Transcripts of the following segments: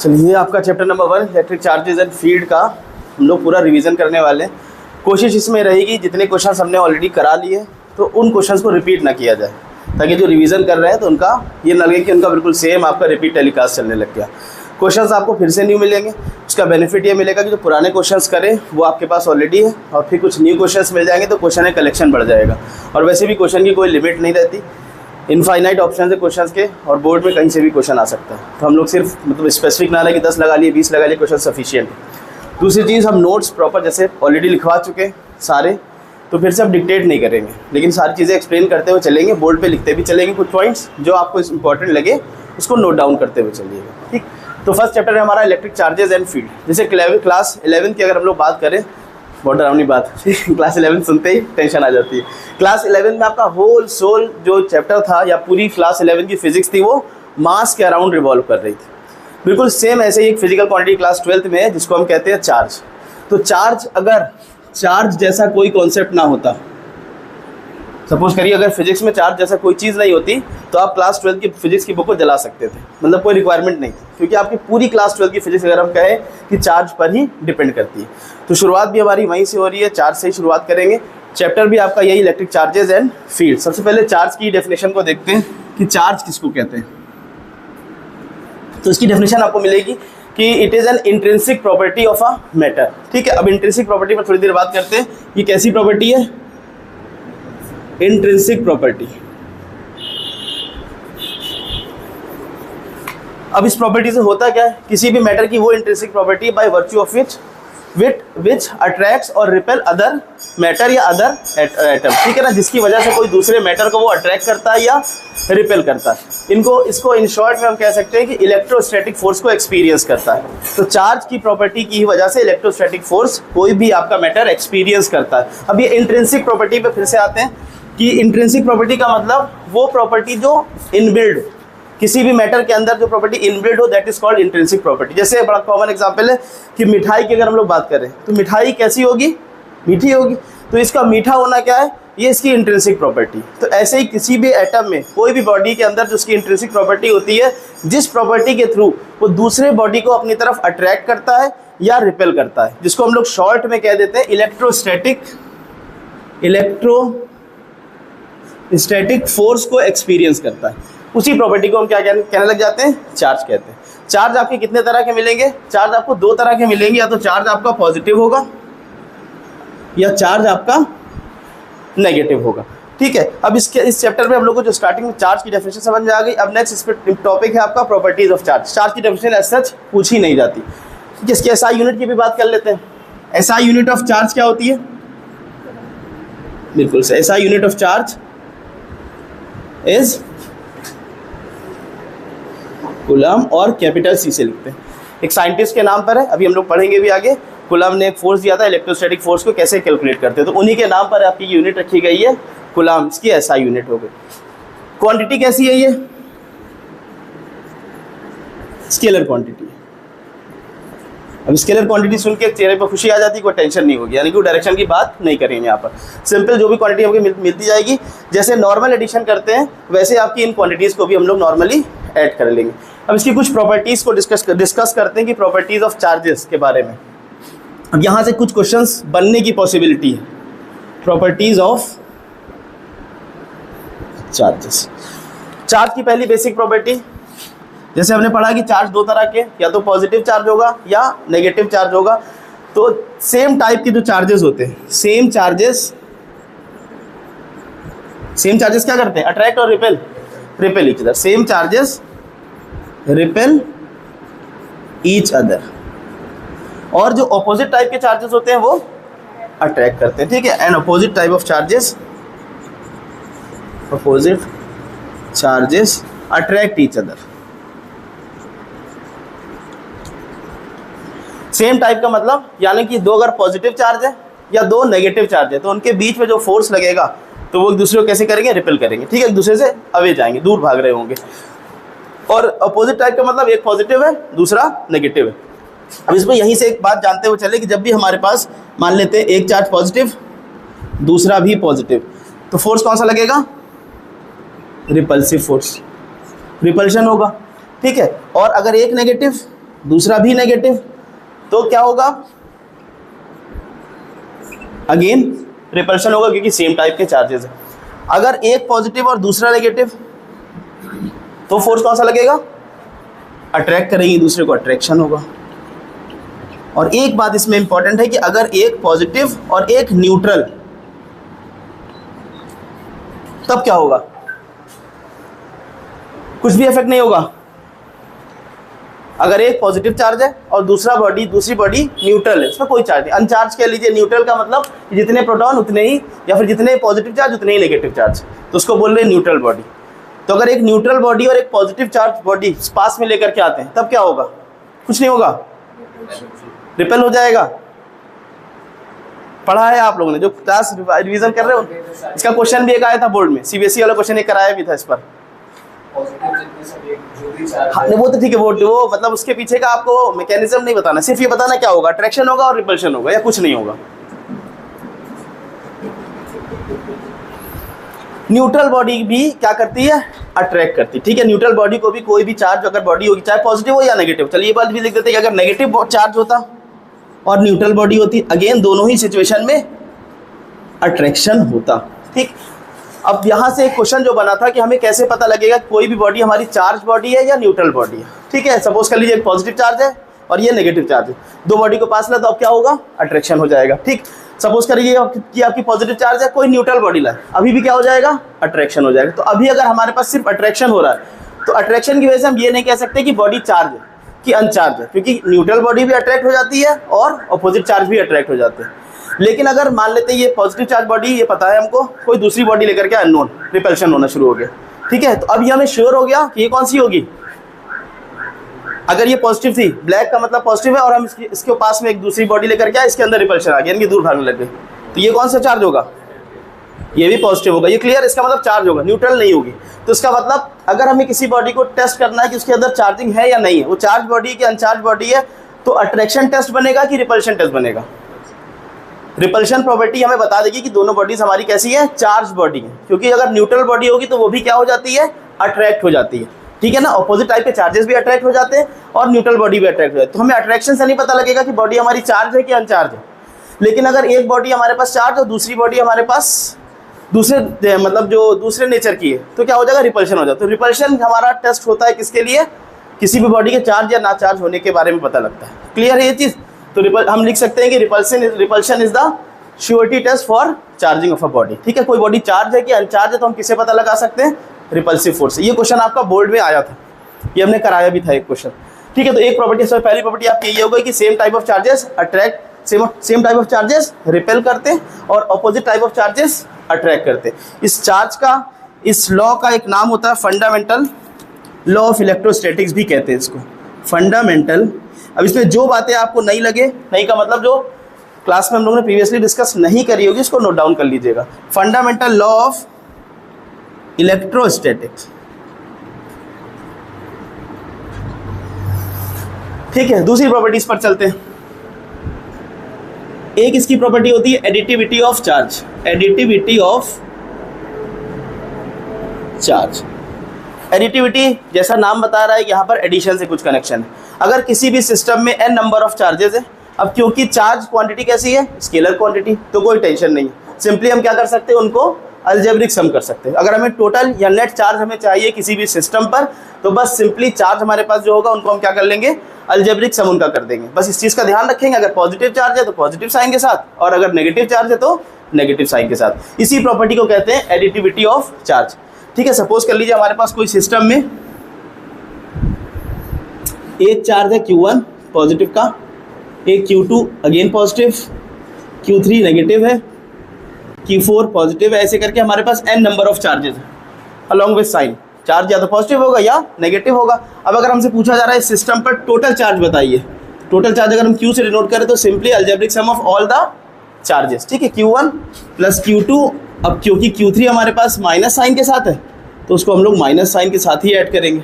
चलिए आपका chapter number 1 electric charges and field का हम लोग पूरा रिवीजन करने वाले हैं। कोशिश इसमें रहेगी जितने क्वेश्चंस हमने ऑलरेडी करा लिए तो उन क्वेश्चंस को रिपीट ना किया जाए, ताकि जो रिवीजन कर रहे हैं तो उनका ये ना लगे कि उनका बिल्कुल सेम आपका रिपीट टेलीकास्ट चलने लग गया। क्वेश्चंस आपको फिर से न्यू मिलेंगे। उसका बेनिफिट ये मिलेगा कि जो पुराने क्वेश्चंस करें वो आपके पास ऑलरेडी है, और फिर कुछ न्यू क्वेश्चंस मिल जाएंगे तो क्वेश्चन का कलेक्शन बढ़ जाएगा। और वैसे भी क्वेश्चन की कोई लिमिट नहीं रहती, इनफाइनाइट ऑप्शन है क्वेश्चंस के, और बोर्ड में कहीं से भी क्वेश्चन आ सकता है। तो हम लोग सिर्फ मतलब स्पेसिफिक ना रहे कि 10 लगा लिए 20 लगा लिए, क्वेश्चन सफिशिएंट है। दूसरी चीज़, हम नोट्स प्रॉपर जैसे ऑलरेडी लिखवा चुके सारे, तो फिर से हम डिक्टेट नहीं करेंगे, लेकिन सारी चीज़ें एक्सप्लेन करते हुए चलेंगे, बोर्ड पे लिखते भी चलेंगे। कुछ पॉइंट्स जो आपको इंपॉर्टेंट लगे उसको नोट डाउन करते हुए चलिएगा, ठीक। तो फर्स्ट चैप्टर है हमारा इलेक्ट्रिक चार्जेस एंड फील्ड। जैसे क्लास 11 की अगर हम लोग बात करें, बहुत डरावनी बात क्लास 11 सुनते ही टेंशन आ जाती है। क्लास 11 में आपका होल सोल जो चैप्टर था या पूरी क्लास 11 की फिजिक्स थी वो मास के अराउंड रिवॉल्व कर रही थी। बिल्कुल सेम ऐसे ही एक फिजिकल क्वांटिटी क्लास 12th में है जिसको हम कहते हैं चार्ज। तो चार्ज, अगर चार्ज जैसा कोई कॉन्सेप्ट ना होता, सपोज करिए अगर फिजिक्स में चार्ज जैसा कोई चीज़ नहीं होती तो आप क्लास 12 की फिजिक्स की बुक को जला सकते थे, मतलब कोई रिक्वायरमेंट नहीं थी, क्योंकि आपकी पूरी क्लास 12 की फिजिक्स अगर हम कहें कि चार्ज पर ही डिपेंड करती है। तो शुरुआत भी हमारी वहीं से हो रही है, चार्ज से ही शुरुआत करेंगे। चैप्टर भी आपका यही इलेक्ट्रिक चार्जेस एंड फील्ड। सबसे पहले चार्ज की डेफिनेशन को देखते हैं कि चार्ज किसको कहते हैं। तो इसकी डेफिनेशन आपको मिलेगी कि it is an intrinsic property of a matter, ठीक है। अब इंट्रिंसिक प्रॉपर्टी पर थोड़ी देर बात करते हैं। ये कैसी प्रॉपर्टी है? Intrinsic property. अब इस प्रॉपर्टी से होता क्या है? किसी भी मैटर की वो intrinsic property by virtue of which attracts और रिपेल अदर मैटर या अदर एटम, ठीक है ना, जिसकी वजह से कोई दूसरे मैटर को वो अट्रैक्ट करता है या रिपेल करता है। इसको इन शॉर्ट में हम कह सकते हैं कि इलेक्ट्रोस्टैटिक फोर्स को एक्सपीरियंस करता है। तो चार्ज की प्रॉपर्टी की वजह से इलेक्ट्रोस्टैटिक फोर्स कोई भी आपका मैटर एक्सपीरियंस करता है। अब ये इंट्रिंसिक प्रॉपर्टी पे फिर से आते हैं कि इंट्रिंसिक प्रॉपर्टी का मतलब वो प्रॉपर्टी जो इनबिल्ड, किसी भी मैटर के अंदर जो प्रॉपर्टी इनबिल्ड हो, that is called intrinsic property. जैसे बड़ा कॉमन एग्जांपल है कि मिठाई की अगर हम लोग बात करें तो मिठाई कैसी होगी? मीठी होगी। तो इसका मीठा होना क्या है? ये इसकी इंट्रिंसिक प्रॉपर्टी। तो ऐसे ही किसी भी एटम में, कोई भी बॉडी के अंदर जो उसकी इंट्रिंसिक प्रॉपर्टी होती है, जिस प्रॉपर्टी के थ्रू वो दूसरे बॉडी को अपनी तरफ अट्रैक्ट करता है या रिपेल करता है, जिसको हम लोग शॉर्ट में कह देते हैं इलेक्ट्रोस्टैटिक फोर्स को एक्सपीरियंस करता है, उसी प्रॉपर्टी को हम क्या कहने लग जाते हैं? चार्ज कहते हैं। चार्ज आपके कितने तरह के मिलेंगे? चार्ज आपको 2 तरह के मिलेंगे, या तो चार्ज आपका पॉजिटिव होगा या चार्ज आपका नेगेटिव होगा, ठीक है। अब इस चैप्टर में हम लोग को जो स्टार्टिंग में चार्ज की डेफिनेशन समझ में आ गई। अब नेक्स्ट इस पर टॉपिक है आपका प्रॉपर्टीज ऑफ चार्ज। चार्ज की डेफिनेशन एज सच पूछी नहीं जाती। जिसकी एसआई यूनिट की भी बात कर लेते हैं। एसआई यूनिट ऑफ चार्ज क्या होती है? बिल्कुल से SI unit of charge is coulomb, और कैपिटल सी से लिखते हैं। एक साइंटिस्ट के नाम पर है, अभी हम लोग पढ़ेंगे भी आगे। कूलम ने एक फोर्स दिया था, इलेक्ट्रोस्टैटिक फोर्स को कैसे कैलकुलेट करते हैं, तो उन्हीं के नाम पर आपकी यूनिट रखी गई है कूलम, इसकी एसआई यूनिट हो गई। क्वांटिटी कैसी है? ये स्केलर क्वांटिटी है। अब स्केलर क्वांटिटी सुन के चेहरे पर खुशी आ जाती है, कोई टेंशन नहीं होगी, यानी कि डायरेक्शन की बात नहीं करेंगे यहाँ पर। सिंपल जो भी क्वांटिटी हमको मिलती जाएगी, जैसे नॉर्मल एडिशन करते हैं वैसे आपकी इन क्वांटिटीज़ को भी हम लोग नॉर्मली ऐड कर लेंगे। अब इसकी कुछ प्रॉपर्टीज़ को डिस्कस करते हैं कि प्रॉपर्टीज़ ऑफ चार्जेस के बारे में। अब यहाँ से कुछ क्वेश्चंस बनने की पॉसिबिलिटी है। Properties of charges. चार्ज की पहली बेसिक प्रॉपर्टी, जैसे हमने पढ़ा कि चार्ज 2 तरह के, या तो पॉजिटिव चार्ज होगा या नेगेटिव चार्ज होगा। तो सेम टाइप के जो चार्जेस होते हैं, सेम चार्जेस क्या करते हैं? अट्रैक्ट और repel each other. Same charges repel each other. और जो ऑपोजिट टाइप के चार्जेस होते हैं वो अट्रैक्ट करते हैं, ठीक है। And opposite type of charges attract each other. Same type का मतलब, यानी कि 2 अगर पॉजिटिव चार्ज है या 2 नेगेटिव चार्ज है, तो उनके बीच में जो फोर्स लगेगा तो वो एक दूसरे को कैसे करेंगे? रिपेल करेंगे, ठीक है। एक दूसरे से अवे जाएंगे, दूर भाग रहे होंगे। और अपोजिट टाइप का मतलब एक पॉजिटिव है, दूसरा नेगेटिव है। अब इसमें यहीं से एक बात जानते हुए चले कि जब भी हमारे पास मान लेते हैं एक चार्ज पॉजिटिव, दूसरा भी पॉजिटिव, तो फोर्स कौन सा लगेगा? रिपल्सिव फोर्स, रिपल्शन होगा। ठीक है। और अगर एक नेगेटिव दूसरा भी नेगेटिव तो क्या होगा, अगेन रिपल्शन होगा क्योंकि सेम टाइप के चार्जेस है। अगर एक पॉजिटिव और दूसरा नेगेटिव तो फोर्स कौन सा लगेगा, अट्रैक्ट करेंगे दूसरे को, अट्रैक्शन होगा। और एक बात इसमें इंपॉर्टेंट है कि अगर एक पॉजिटिव और एक न्यूट्रल तब क्या होगा, कुछ भी इफेक्ट नहीं होगा। अगर एक पॉजिटिव चार्ज है और दूसरी बॉडी न्यूट्रल है, इसमें कोई चार्ज नहीं, अनचार्ज कह लीजिए। न्यूट्रल का मतलब जितने प्रोटॉन उतने ही, या फिर जितने पॉजिटिव चार्ज उतने ही नेगेटिव चार्ज, तो उसको बोल रहे हैं न्यूट्रल बॉडी। तो अगर एक न्यूट्रल बॉडी और एक पॉजिटिव चार्ज बॉडी पास में लेकर के आते हैं तब क्या होगा, कुछ नहीं होगा, रिपेल हो जाएगा। पढ़ा है आप लोगों ने, जो क्लास रिवीजन कर रहे हो, इसका क्वेश्चन भी एक आया था बोर्ड में, सीबीएसई वाला क्वेश्चन एक कराया भी था इस पर। हाँ, वो तो ठीक है, वो मतलब उसके पीछे का आपको मैकेनिज्म नहीं बताना, सिर्फ ये बताना क्या होगा, अट्रैक्शन होगा और रिपल्शन होगा, या कुछ नहीं होगा। न्यूट्रल बॉडी भी क्या करती है, अट्रैक्ट करती है। ठीक है, न्यूट्रल बॉडी को भी कोई भी चार्ज अगर बॉडी होगी, चाहे पॉजिटिव हो या नेगेटिव, चलिए ये बात भी लिख देते हैं कि अगर नेगेटिव चार्ज होता और न्यूट्रल बॉडी होती, अगेन दोनों ही सिचुएशन में अट्रैक्शन होता। ठीक, अब यहाँ से एक क्वेश्चन जो बना था कि हमें कैसे पता लगेगा कोई भी बॉडी हमारी चार्ज बॉडी है या न्यूट्रल बॉडी है। ठीक है, सपोज कर लीजिए एक पॉजिटिव चार्ज है और ये नेगेटिव चार्ज है, दो बॉडी को पास ला तो अब क्या होगा, अट्रैक्शन हो जाएगा। ठीक, सपोज करिए कि आपकी पॉजिटिव चार्ज है, कोई न्यूट्रल बॉडी लाए, अभी भी क्या हो जाएगा, अट्रैक्शन हो जाएगा। तो अभी अगर हमारे पास सिर्फ अट्रैक्शन हो रहा है तो अट्रैक्शन की वजह से हम ये नहीं कह सकते कि बॉडी चार्ज है कि अनचार्ज है, क्योंकि न्यूट्रल बॉडी भी अट्रैक्ट हो जाती है और अपोजिट चार्ज भी अट्रैक्ट हो जाते हैं। लेकिन अगर मान लेते हैं ये पॉजिटिव चार्ज बॉडी, ये पता है हमको, कोई दूसरी बॉडी लेकर के अननोन रिपल्शन होना शुरू हो गया। ठीक है, तो अब ये हमें श्योर हो गया कि ये कौन सी होगी, अगर ये पॉजिटिव थी, ब्लैक का मतलब पॉजिटिव है और हम इसके पास में एक दूसरी बॉडी लेकर के आए, इसके अंदर रिपल्शन आ गया, इनकी दूर भागने लग गई, तो ये कौन सा चार्ज होगा, ये भी पॉजिटिव होगा। ये क्लियर, इसका मतलब चार्ज होगा, न्यूट्रल नहीं होगी। तो इसका मतलब अगर हमें किसी बॉडी को टेस्ट करना है कि उसके अंदर चार्जिंग है या नहीं है, वो चार्ज बॉडी की अनचार्ज बॉडी है, तो अट्रैक्शन टेस्ट बनेगा कि रिपल्शन टेस्ट बनेगा। रिपल्शन प्रॉपर्टी हमें बता देगी कि दोनों बॉडीज हमारी कैसी है, चार्ज बॉडी है, क्योंकि अगर न्यूट्रल बॉडी होगी तो वो भी क्या हो जाती है, अट्रैक्ट हो जाती है। ठीक है ना, ऑपोजिट टाइप के चार्जेस भी अट्रैक्ट हो जाते हैं और न्यूट्रल बॉडी भी अट्रैक्ट हो जाती है। तो हमें अट्रैक्शन से नहीं पता लगेगा कि बॉडी हमारी चार्ज है कि अनचार्ज है। लेकिन अगर एक बॉडी हमारे पास चार्ज और दूसरी बॉडी हमारे पास दूसरे मतलब जो दूसरे नेचर की है, तो क्या हो जाएगा, रिपल्शन हो जाता है। तो रिपल्शन हमारा टेस्ट होता है किसके लिए, किसी भी बॉडी के चार्ज या ना चार्ज होने के बारे में पता लगता है। क्लियर है ये चीज़। तो हम लिख सकते हैं कि repulsion is the surety test for charging of a body. ठीक है, कोई बॉडी चार्ज है कि अनचार्ज है तो हम किसे पता लगा सकते हैं, रिपल्सिव फोर्स। ये क्वेश्चन आपका बोर्ड में आया था, ये हमने कराया भी था एक क्वेश्चन। ठीक है, तो एक प्रॉपर्टी, सबसे पहली प्रॉपर्टी आपकी ये हो गई कि same type of charges attract, same type of charges repel करते हैं और opposite type of charges attract करते हैं। इस चार्ज का, इस लॉ का एक नाम होता है फंडामेंटल लॉ ऑफ इलेक्ट्रोस्टैटिक्स भी कहते हैं इसको, फंडामेंटल। अब इसमें जो बातें आपको नहीं लगे, नहीं का मतलब जो क्लास में हम लोगों ने प्रीवियसली डिस्कस नहीं करी होगी, इसको नोट डाउन कर लीजिएगा। Fundamental law of electrostatics. ठीक है, दूसरी प्रॉपर्टीज पर चलते हैं। एक इसकी प्रॉपर्टी होती है additivity of charge, additivity of charge. Additivity जैसा नाम बता रहा है, यहाँ पर एडिशन से कुछ कनेक्शन है। अगर किसी भी सिस्टम में n नंबर ऑफ चार्जेस है, अब क्योंकि चार्ज क्वांटिटी कैसी है, स्केलर क्वांटिटी, तो कोई टेंशन नहीं है। सिंपली हम क्या कर सकते हैं, उनको अलजेब्रिक सम कर सकते हैं। अगर हमें टोटल या नेट चार्ज हमें चाहिए किसी भी सिस्टम पर, तो बस सिंपली चार्ज हमारे पास जो होगा उनको हम क्या कर लेंगे, अलजेब्रिक सम उनका कर देंगे। बस इस चीज़ का ध्यान रखेंगे, अगर पॉजिटिव चार्ज है तो पॉजिटिव साइन के साथ, और अगर नेगेटिव चार्ज है तो नेगेटिव साइन के साथ। इसी प्रॉपर्टी को कहते हैं एडिटिविटी ऑफ चार्ज। ठीक है, सपोज कर लीजिए हमारे पास कोई सिस्टम में एक चार्ज है Q1 पॉजिटिव का, एक Q2 again positive, Q3 negative है, Q4 पॉजिटिव है, ऐसे करके हमारे पास n नंबर ऑफ चार्जेस है अलॉन्ग विद साइन। चार्ज या तो पॉजिटिव होगा या नेगेटिव होगा। अब अगर हमसे पूछा जा रहा है इस सिस्टम पर टोटल चार्ज बताइए, टोटल चार्ज अगर हम Q से डिनोट करें तो simply algebraic sum of all the charges. ठीक है, Q1 प्लस Q2, अब क्योंकि Q3 हमारे पास माइनस साइन के साथ है तो उसको हम लोग माइनस साइन के साथ ही ऐड करेंगे।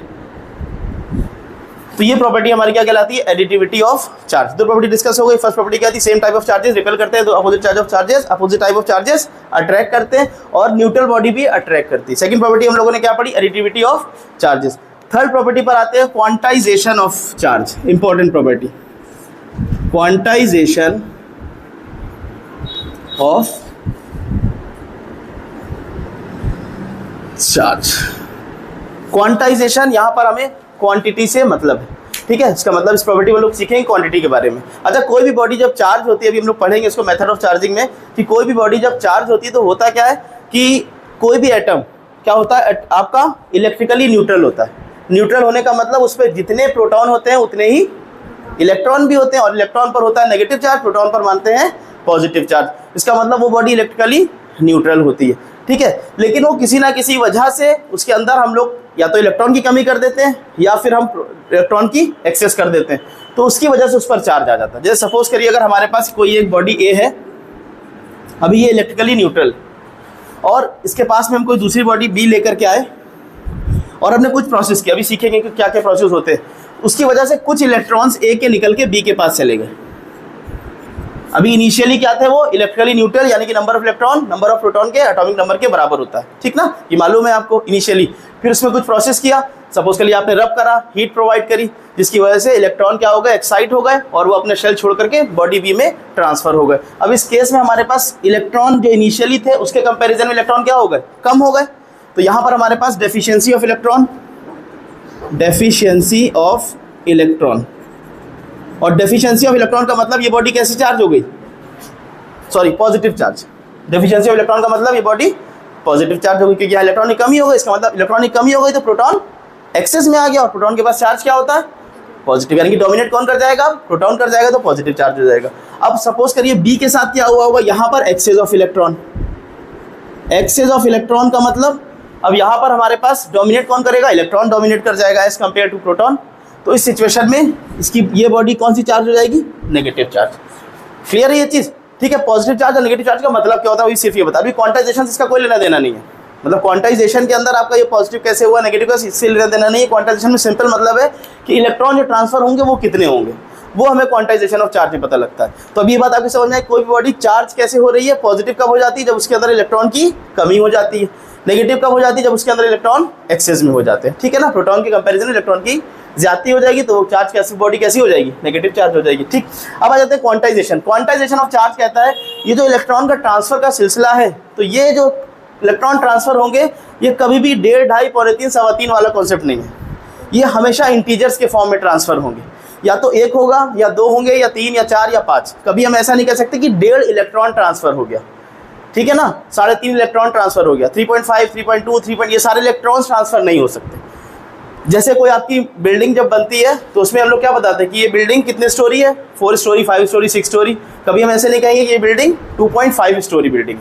तो ये प्रॉपर्टी हमारी क्या कहलाती है, एडिटिविटी ऑफ चार्ज। दो प्रॉपर्टी डिस्कस हो गई। फर्स्ट प्रॉपर्टी क्या थी, same type of charges repel करते हैं, तो opposite charge of charges, opposite type of charges attract करते हैं और न्यूट्रल बॉडी भी अट्रैक्ट करती है। सेकंड प्रॉपर्टी हम लोगों ने क्या पढ़ी, additivity of charges. Third property पर आते हैं, quantization of charge, important property, quantization of charge. Quantization यहां पर हमें क्वांटिटी से मतलब है, ठीक है, इसका मतलब इस प्रॉपर्टी में लोग सीखेंगे क्वांटिटी के बारे में। अच्छा, कोई भी बॉडी जब चार्ज होती है, अभी हम लोग पढ़ेंगे इसको मेथड ऑफ चार्जिंग में, कि कोई भी बॉडी जब चार्ज होती है तो होता क्या है कि कोई भी एटम क्या होता है, आपका इलेक्ट्रिकली न्यूट्रल होता है। न्यूट्रल होने का मतलब उस पर जितने प्रोटॉन होते हैं उतने ही इलेक्ट्रॉन भी होते हैं, और इलेक्ट्रॉन पर होता है नेगेटिव चार्ज, प्रोटॉन पर मानते हैं पॉजिटिव चार्ज। इसका मतलब वो बॉडी इलेक्ट्रिकली न्यूट्रल होती है, ठीक है। लेकिन वो किसी ना किसी वजह से उसके अंदर हम लोग या तो इलेक्ट्रॉन की कमी कर देते हैं या फिर हम इलेक्ट्रॉन की एक्सेस कर देते हैं, तो उसकी वजह से उस पर चार्ज आ जाता है। जैसे सपोज करिए अगर हमारे पास कोई एक बॉडी ए है, अभी ये इलेक्ट्रिकली न्यूट्रल, और इसके पास में हम कोई दूसरी बॉडी बी लेकर के आए और हमने कुछ प्रोसेस किया, अभी सीखेंगे कि क्या क्या प्रोसेस होते हैं। उसकी वजह से कुछ इलेक्ट्रॉन्स ए के निकल के बी के पास चले गए। अभी इनिशियली क्या थे वो, इलेक्ट्रिकली न्यूट्रल, यानी कि number of electron number of proton के एटॉमिक नंबर के बराबर होता है, ठीक ना, ये मालूम है आपको इनिशियली। फिर उसमें कुछ प्रोसेस किया, सपोज करिए आपने रब करा, हीट प्रोवाइड करी, जिसकी वजह से इलेक्ट्रॉन क्या हो गए, एक्साइट हो गए, और वो अपने शेल छोड़ करके बॉडी बी में ट्रांसफर हो गए। अब इस केस में हमारे पास इलेक्ट्रॉन जो इनिशियली थे उसके कंपेरिजन में इलेक्ट्रॉन क्या हो गए, कम हो गए। तो यहाँ पर हमारे पास deficiency of electron, deficiency of electron, और डेफिशिएंसी ऑफ इलेक्ट्रॉन का मतलब ये बॉडी कैसे चार्ज हो गई, sorry positive charge. Deficiency of electron का मतलब ये बॉडी पॉजिटिव चार्ज हो गई, क्योंकि यहाँ इलेक्ट्रॉन की कमी हो गई। इसका मतलब इलेक्ट्रॉन की कमी हो गई तो प्रोटॉन एक्सेस में आ गया, और प्रोटॉन के पास चार्ज क्या होता है, पॉजिटिव, यानी कि डोमिनेट कौन कर जाएगा, प्रोटॉन कर जाएगा, तो पॉजिटिव चार्ज हो जाएगा। अब सपोज करिए बी के साथ क्या हुआ होगा, यहाँ पर excess of electron. Excess of electron का मतलब अब यहाँ पर हमारे पास डोमिनेट कौन करेगा, इलेक्ट्रॉन डोमिनेट कर जाएगा एज कम्पेयर टू प्रोटॉन। तो इस सिचुएशन में इसकी ये बॉडी कौन सी चार्ज हो जाएगी, नेगेटिव चार्ज। क्लियर है ये चीज़, ठीक है। पॉजिटिव चार्ज और नेगेटिव चार्ज का मतलब क्या होता है, सिर्फ ये बता। अभी क्वांटाइजेशन से इसका कोई लेना देना नहीं है, मतलब क्वांटाइजेशन के अंदर आपका ये पॉजिटिव कैसे हुआ, नेगेटिव का इससे लेना देना नहीं है। क्वांटाइजेशन में सिंपल मतलब है कि इलेक्ट्रॉन जो ट्रांसफर होंगे वो कितने होंगे, वो हमें क्वांटाइजेशन ऑफ चार्ज में पता लगता है। तो अभी ये बात आपको समझ में आई, कोई भी बॉडी चार्ज कैसे हो रही है, पॉजिटिव कब हो जाती है, जब उसके अंदर इलेक्ट्रॉन की कमी हो जाती है। नेगेटिव कब हो जाती है, जब उसके अंदर इलेक्ट्रॉन एक्सेस में हो जाते हैं, ठीक है ना। प्रोटॉन की कंपैरिजन इलेक्ट्रॉन की ज्यादा हो जाएगी, तो वो चार्ज कैसी बॉडी कैसी हो जाएगी, नेगेटिव चार्ज हो जाएगी, ठीक। अब आ जाते हैं क्वांटाइजेशन। क्वांटाइजेशन ऑफ चार्ज कहता है ये जो इलेक्ट्रॉन का ट्रांसफर का सिलसिला है, तो ये जो इलेक्ट्रॉन ट्रांसफर होंगे ये कभी भी 1.5, 2.5, 3, 3.25 वाला कॉन्सेप्ट नहीं है। ये हमेशा इंटीजर्स के फॉर्म में ट्रांसफर होंगे, या तो 1 होगा या 2 होंगे या 3 या 4 या 5। कभी हम ऐसा नहीं कह सकते कि 1.5 इलेक्ट्रॉन ट्रांसफर हो गया, ठीक है ना, 3.5 इलेक्ट्रॉन ट्रांसफर हो गया, 3.5, 3.2, 3. ये सारे इलेक्ट्रॉन्स ट्रांसफर नहीं हो सकते। जैसे कोई आपकी बिल्डिंग जब बनती है तो उसमें हम लोग क्या बताते हैं कि ये बिल्डिंग कितने स्टोरी है, 4 स्टोरी, 5 स्टोरी, 6 स्टोरी। कभी हम ऐसे नहीं कहेंगे कि ये बिल्डिंग 2.5 स्टोरी बिल्डिंग।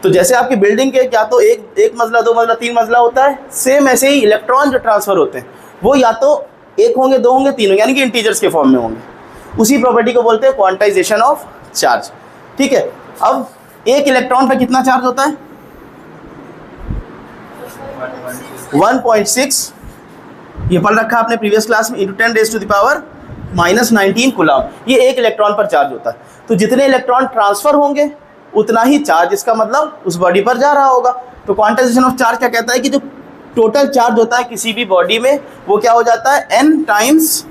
तो जैसे आपकी बिल्डिंग के या तो एक मंजिला, 2 मंजिला, 3 मंजिला होता है, सेम ऐसे ही इलेक्ट्रॉन जो ट्रांसफर होते हैं वो या तो 1 होंगे, 2 होंगे, 3 होंगे, यानी कि इंटीजर्स के फॉर्म में होंगे। उसी प्रॉपर्टी को बोलते हैं क्वांटाइजेशन ऑफ चार्ज, ठीक है। अब एक इलेक्ट्रॉन पर कितना चार्ज होता है, 1.6, ये पढ़ रखा आपने प्रीवियस क्लास में, इंटू 10⁻⁻⁻19 कूलम। ये एक इलेक्ट्रॉन पर चार्ज होता है। तो जितने इलेक्ट्रॉन ट्रांसफर होंगे उतना ही चार्ज, इसका मतलब उस बॉडी पर जा रहा होगा। तो क्वांटाइजेशन ऑफ चार्ज क्या कहता है कि जो टोटल चार्ज होता है किसी भी बॉडी में वो क्या हो जाता है, n टाइम्स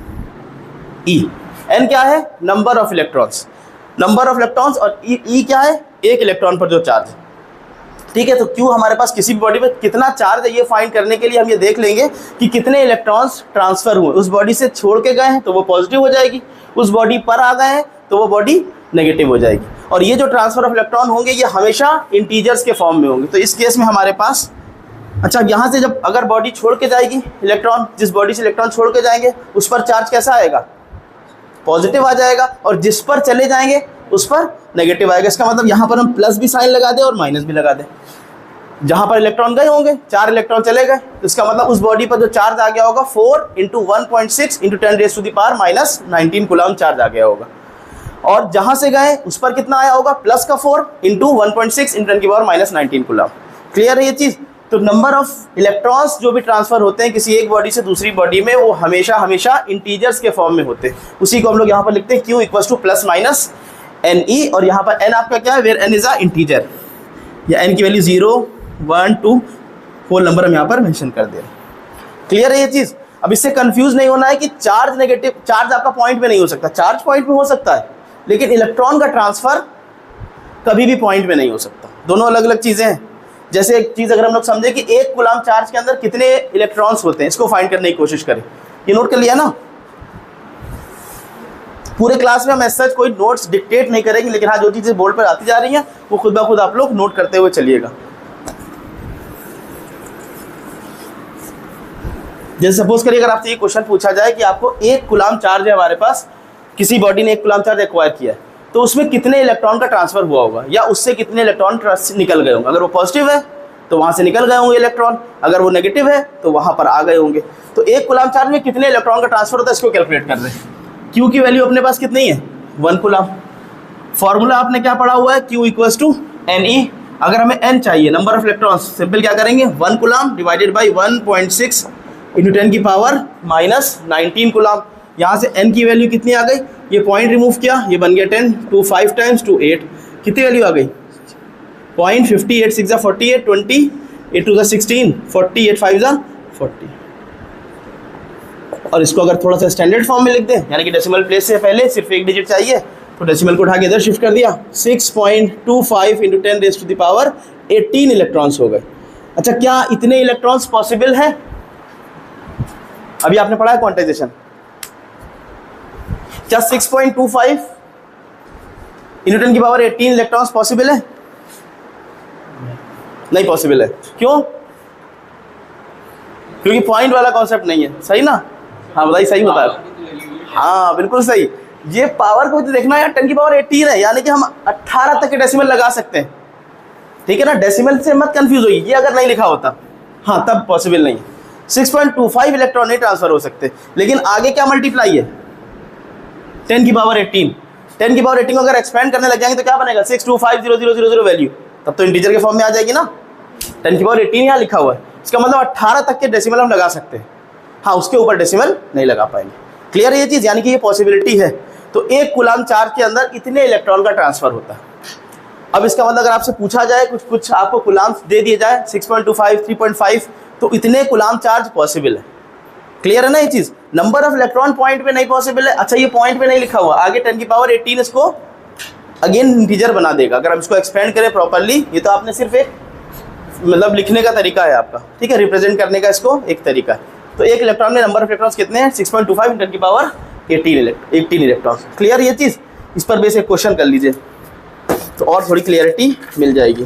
E। n क्या है, नंबर ऑफ इलेक्ट्रॉन्स, और E क्या है, एक इलेक्ट्रॉन पर जो चार्ज, ठीक है। तो क्यों हमारे पास किसी भी बॉडी में कितना चार्ज है ये फाइंड करने के लिए हम ये देख लेंगे कि कितने इलेक्ट्रॉन्स ट्रांसफर हुए। उस बॉडी से छोड़ के गए हैं तो वो पॉजिटिव हो जाएगी, उस बॉडी पर आ गए हैं तो वो बॉडी नेगेटिव हो जाएगी। और ये जो ट्रांसफर ऑफ इलेक्ट्रॉन होंगे ये हमेशा इंटीजर्स के फॉर्म में होंगे। तो इस केस में हमारे पास, अच्छा यहाँ से जब अगर बॉडी छोड़ के जाएगी इलेक्ट्रॉन, जिस बॉडी से इलेक्ट्रॉन छोड़ के जाएंगे उस पर चार्ज कैसा आएगा, पॉजिटिव आ जाएगा, और जिस पर चले जाएंगे उस पर नेगेटिव आएगा। इसका मतलब यहाँ पर हम प्लस भी साइन लगा दें और माइनस भी लगा दें। जहाँ पर इलेक्ट्रॉन गए होंगे, 4 इलेक्ट्रॉन चले गए, तो इसका मतलब उस बॉडी पर जो चार्ज आ गया होगा 4 × 1.6 × 10⁻⁻19 कूलम चार्ज आ गया होगा। और जहाँ से गए उस पर कितना आया होगा, प्लस का 4 × 1.6 × 10⁻⁻19 कूलम। क्लियर है ये चीज़। तो नंबर ऑफ इलेक्ट्रॉन्स जो भी ट्रांसफर होते हैं किसी एक बॉडी से दूसरी बॉडी में वो हमेशा इंटीजर्स के फॉर्म में होते हैं। उसी को हम लोग यहाँ पर लिखते हैं Q = +-NE, और यहाँ पर N आपका क्या है, where N is a integer, या N की वैल्यू 0, 1, 2 होल नंबर हम यहाँ पर मेंशन कर दे रहे हैं। क्लियर है ये चीज? अब इससे कंफ्यूज नहीं होना है कि चार्ज नेगेटिव, चार्ज आपका पॉइंट पे नहीं हो सकता, चार्ज पॉइंट पे हो सकता है, लेकिन इलेक्ट्रॉन का ट्रांसफर कभी भी पॉइंट पे नहीं हो सकता। दोनों अलग अलग चीजें हैं। जैसे एक चीज अगर हम लोग समझे कि 1 कूलम चार्ज के अंदर कितने इलेक्ट्रॉन्स होते हैं, इसको फाइंड करने की कोशिश करें। ये नोट कर लिया ना? पूरे क्लास में हम ऐसा कोई नोट्स डिक्टेट नहीं करेंगे, लेकिन हाँ जो चीजें बोर्ड पर आती जा रही हैं वो खुद ब खुद आप लोग नोट करते हुए चलिएगा। जैसे सपोज करिए अगर आपसे ये क्वेश्चन पूछा जाए कि आपको 1 कूलम चार्ज है हमारे पास, किसी बॉडी ने 1 कूलम चार्ज एक्वायर किया है, तो उसमें कितने इलेक्ट्रॉन का ट्रांसफर हुआ होगा, या उससे कितने इलेक्ट्रॉन निकल गए होंगे। अगर वो पॉजिटिव है तो वहां से निकल गए होंगे इलेक्ट्रॉन, अगर वो नेगेटिव है तो वहां पर आ गए होंगे। तो 1 कूलम चार्ज में कितने इलेक्ट्रॉन का ट्रांसफर होता है, इसको कैलकुलेट कर रहे हैं। क्यू की वैल्यू अपने पास कितनी है, 1 कूलम। फॉर्मूला आपने क्या पढ़ा हुआ है, Q इक्वल्स टू NE। अगर हमें N चाहिए, नंबर ऑफ इलेक्ट्रॉन्स, सिंपल क्या करेंगे, 1 कूलम डिवाइडेड बाई 1.6 इंटू 10 की पावर माइनस 19 कूलम। यहाँ से N की वैल्यू कितनी आ गई, ये पॉइंट रिमूव किया, ये बन गया 10, 2 5 टाइम्स 2 8, कितनी वैल्यू आ गई, 0.58 6 48, 20 8 2 16, 48 5 40। और इसको अगर थोड़ा सा स्टैंडर्ड फॉर्म में लिख दें, यानी कि डेसिमल प्लेस से पहले सिर्फ एक डिजिट चाहिए, तो डेसिमल को उठा के इधर शिफ्ट कर दिया, 6.25 into 10 raise to the power 18 electrons हो गए। अच्छा, क्या इतने इलेक्ट्रॉन्स पॉसिबल है? अभी आपने पढ़ा है क्वांटाइजेशन, क्या 6.25 इंटू 10 की पावर 18 इलेक्ट्रॉन्स पॉसिबल है? नहीं पॉसिबल है। क्यों? क्योंकि पॉइंट वाला कॉन्सेप्ट नहीं है, सही ना? हाँ बताइए, सही बता रहे? हाँ बिल्कुल सही। ये पावर को देखना है, 10 की पावर 18 है, यानी कि हम 18 तक के डेसिमल लगा सकते हैं, ठीक है ना? डेसिमल से मत कंफ्यूज होइए, ये अगर नहीं लिखा होता हाँ तब पॉसिबल नहीं है। 6.25 इलेक्ट्रॉन नहीं ट्रांसफर हो सकते, लेकिन आगे क्या मल्टीप्लाई है, 10 की पावर 18। 10 की पावर 18 को अगर एक्सपेंड करने लग जाएंगे तो क्या बनेगा, 6250000 वैल्यू, तब तो इंटीजर के फॉर्म में आ जाएगी ना। 10 की पावर 18 यहाँ लिखा हुआ है, इसका मतलब 18 तक के डेसिमल हम लगा सकते हैं, हाँ उसके ऊपर डेसिमल नहीं लगा पाएंगे। क्लियर है ये चीज़? यानी कि ये पॉसिबिलिटी है। तो 1 कूलम चार्ज के अंदर इतने इलेक्ट्रॉन का ट्रांसफर होता है। अब इसका मतलब अगर आपसे पूछा जाए, कुछ आपको कूलम्स दे दिए जाए 6.25 3.5, तो इतने कूलम चार्ज पॉसिबल है। क्लियर है ना ये चीज़? नंबर ऑफ इलेक्ट्रॉन पॉइंट पे नहीं पॉसिबल है। अच्छा, ये पॉइंट पे नहीं लिखा हुआ, आगे 10 की पावर 18 इसको अगेन इंटीजर बना देगा। अगर हम इसको एक्सपेंड करें प्रॉपरली, ये तो आपने सिर्फ एक मतलब लिखने का तरीका है आपका, ठीक है, रिप्रेजेंट करने का इसको एक तरीका है। तो 1 इलेक्ट्रॉन में नंबर ऑफ इलेक्ट्रॉन्स कितने हैं, 6.25 10 की पावर 18 इलेक्ट्रॉन। क्लियर ये चीज़? इस पर बेस एक क्वेश्चन कर लीजिए तो और थोड़ी क्लियरिटी मिल जाएगी।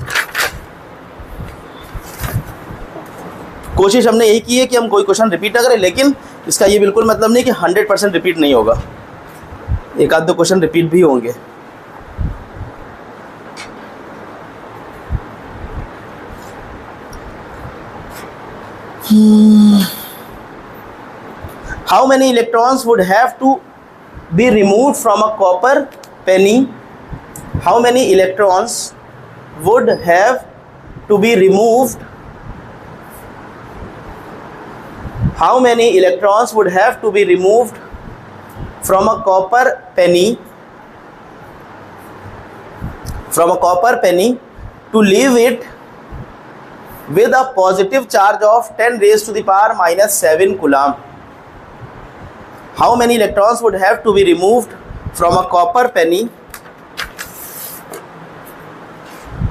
कोशिश हमने यही की है कि हम कोई क्वेश्चन रिपीट ना करें, लेकिन इसका ये बिल्कुल मतलब नहीं कि 100% रिपीट नहीं होगा, एक आध दो क्वेश्चन रिपीट भी होंगे। How many electrons would have to be removed from a copper penny? How many electrons would have to be removed? How many electrons would have to be removed from a copper penny? From a copper penny to leave it with a positive charge of 10 raised to the power minus 7 coulomb. How many electrons would have to be removed from a copper penny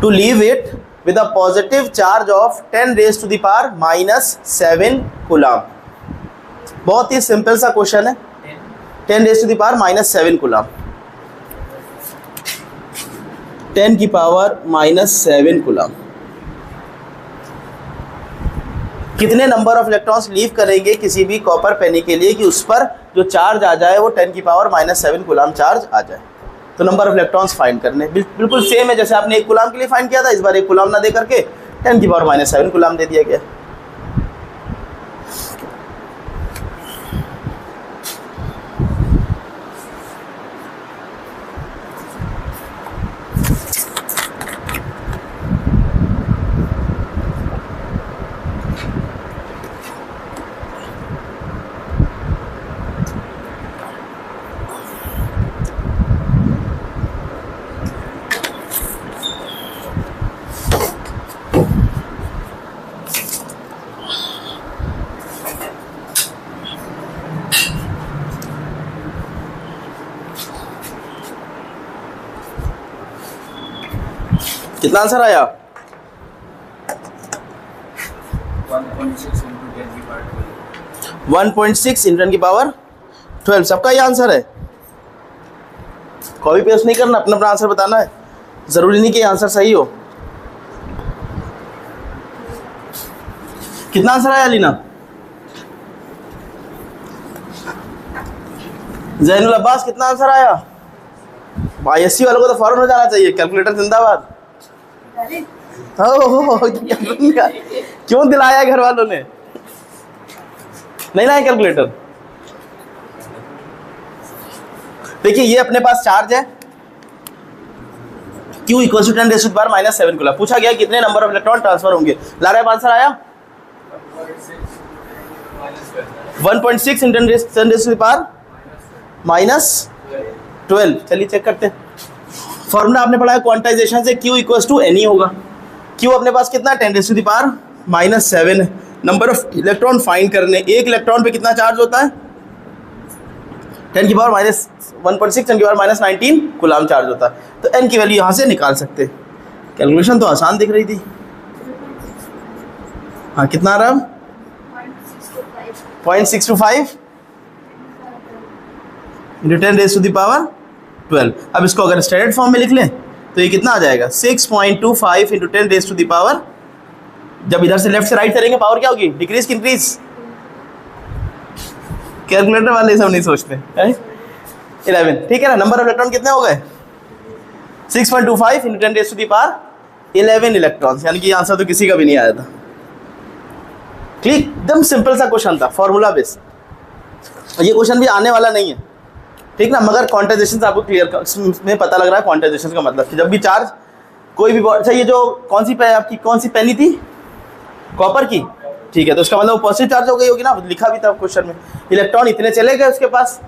to leave it with a positive charge of 10 raised to the power minus 7 coulomb? बहुत ही simple सा question है, 10 raised to the power minus 7 coulomb, 10 की power minus 7 coulomb। कितने number of electrons leave करेंगे किसी भी copper पेनी के लिए कि उस पर जो चार्ज आ जाए वो 10 की पावर माइनस 7 कूलम चार्ज आ जाए। तो नंबर ऑफ इलेक्ट्रॉन्स फाइंड करने बिल्कुल सेम है जैसे आपने 1 कूलम के लिए फाइंड किया था। इस बार 1 कूलम ना दे करके 10 की पावर माइनस 7 कूलम दे दिया गया। कितना आंसर आया? 1.6 इंटू 10 की पावर 12। सबका ये आंसर है? कॉपी पेस्ट नहीं करना, अपना अपना आंसर बताना है, जरूरी नहीं कि आंसर सही हो। कितना आंसर आया लीना? जैनुल अब्बास कितना आंसर आया? ISC वालों को तो फौरन हो जाना चाहिए, कैलकुलेटर जिंदाबाद। क्यों दिलाया घर वालों ने? नहीं लाया कैलकुलेटर? देखिए ये अपने पास चार्ज है Q इक्वल टू 10⁻⁻⁷ कूलम। पूछा गया कितने नंबर ऑफ इलेक्ट्रॉन ट्रांसफर होंगे। लारा आंसर आया 1.6 इंटू 10⁻⁻12। चलिए चेक करते हैं। फॉर्मूला आपने पढ़ा है क्वांटाइजेशन से, Q इक्वल टू Ne होगा। Q अपने पास कितना 10⁻⁻7 है। नंबर ऑफ इलेक्ट्रॉन फाइंड करने, एक इलेक्ट्रॉन पे कितना चार्ज होता है? 10⁻⁻1.6 10⁻⁻19 कूलम चार्ज होता है। तो n की वैल्यू यहाँ से निकाल सकते हैं। कैलकुलेशन तो आसान दिख रही थी। हाँ कितना आ रहा है? 0.625 इंटू 10⁻12। अब इसको अगर स्टैंडर्ड फॉर्म में लिख लें तो ये कितना आ जाएगा? 6.25 इंटू 10⁻, जब इधर से लेफ्ट से राइट करेंगे पावर क्या होगी? डिक्रीज की इंक्रीज? कैलकुलेटर वाले सब नहीं सोचते। 11, ठीक है ना। नंबर ऑफ इलेक्ट्रॉन कितने हो गए? 6.25 इंटू 10⁻11 इलेक्ट्रॉन, यानी कि आंसर तो किसी का भी नहीं आया था। क्लिक, एकदम सिंपल सा क्वेश्चन था, फॉर्मूला बेस। ये क्वेश्चन भी आने वाला नहीं है, ठीक ना, मगर क्वांटाइजेशन आपको क्लियर में पता लग रहा है। क्वांटाइजेशन का मतलब कि जब भी चार्ज कोई भी, अच्छा ये जो कौन सी आपकी कौन सी पेनी थी? कॉपर की, ठीक है। तो उसका मतलब वो पॉजिटिव चार्ज हो गई होगी ना, लिखा भी था क्वेश्चन में। इलेक्ट्रॉन इतने चले गए उसके पास,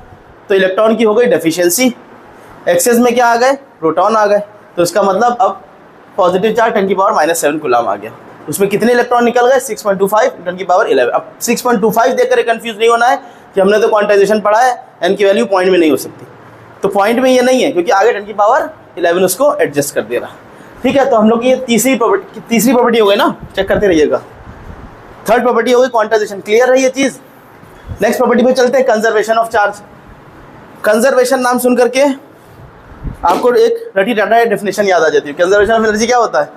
तो इलेक्ट्रॉन की हो गई डेफिशिएंसी। एक्सेस में क्या आ गए? प्रोटॉन आ गए। तो इसका मतलब अब पॉजिटिव चार्ज 10⁻⁻7 कूलम आ गया। उसमें कितने इलेक्ट्रॉन निकल गए? 6.25 10⁻11। अब 6.25 देकर कंफ्यूज नहीं होना है कि हमने तो क्वांटाइजेशन पढ़ा है, n की वैल्यू पॉइंट में नहीं हो सकती। तो पॉइंट में ये नहीं है, क्योंकि आगे 10⁻11 उसको एडजस्ट कर दे रहा। ठीक है, तो हम लोग की ये तीसरी प्रॉपर्टी हो गई ना, चेक करते रहिएगा। थर्ड प्रॉपर्टी हो गई क्वांटाइजेशन, क्लियर है ये चीज। नेक्स्ट प्रॉपर्टी पे चलते हैं, कंजर्वेशन ऑफ चार्ज। कंजर्वेशन नाम सुन करके आपको एक रटी टाटा डेफिनेशन याद आ जाती है। कंजर्वेशन ऑफ एनर्जी क्या होता है?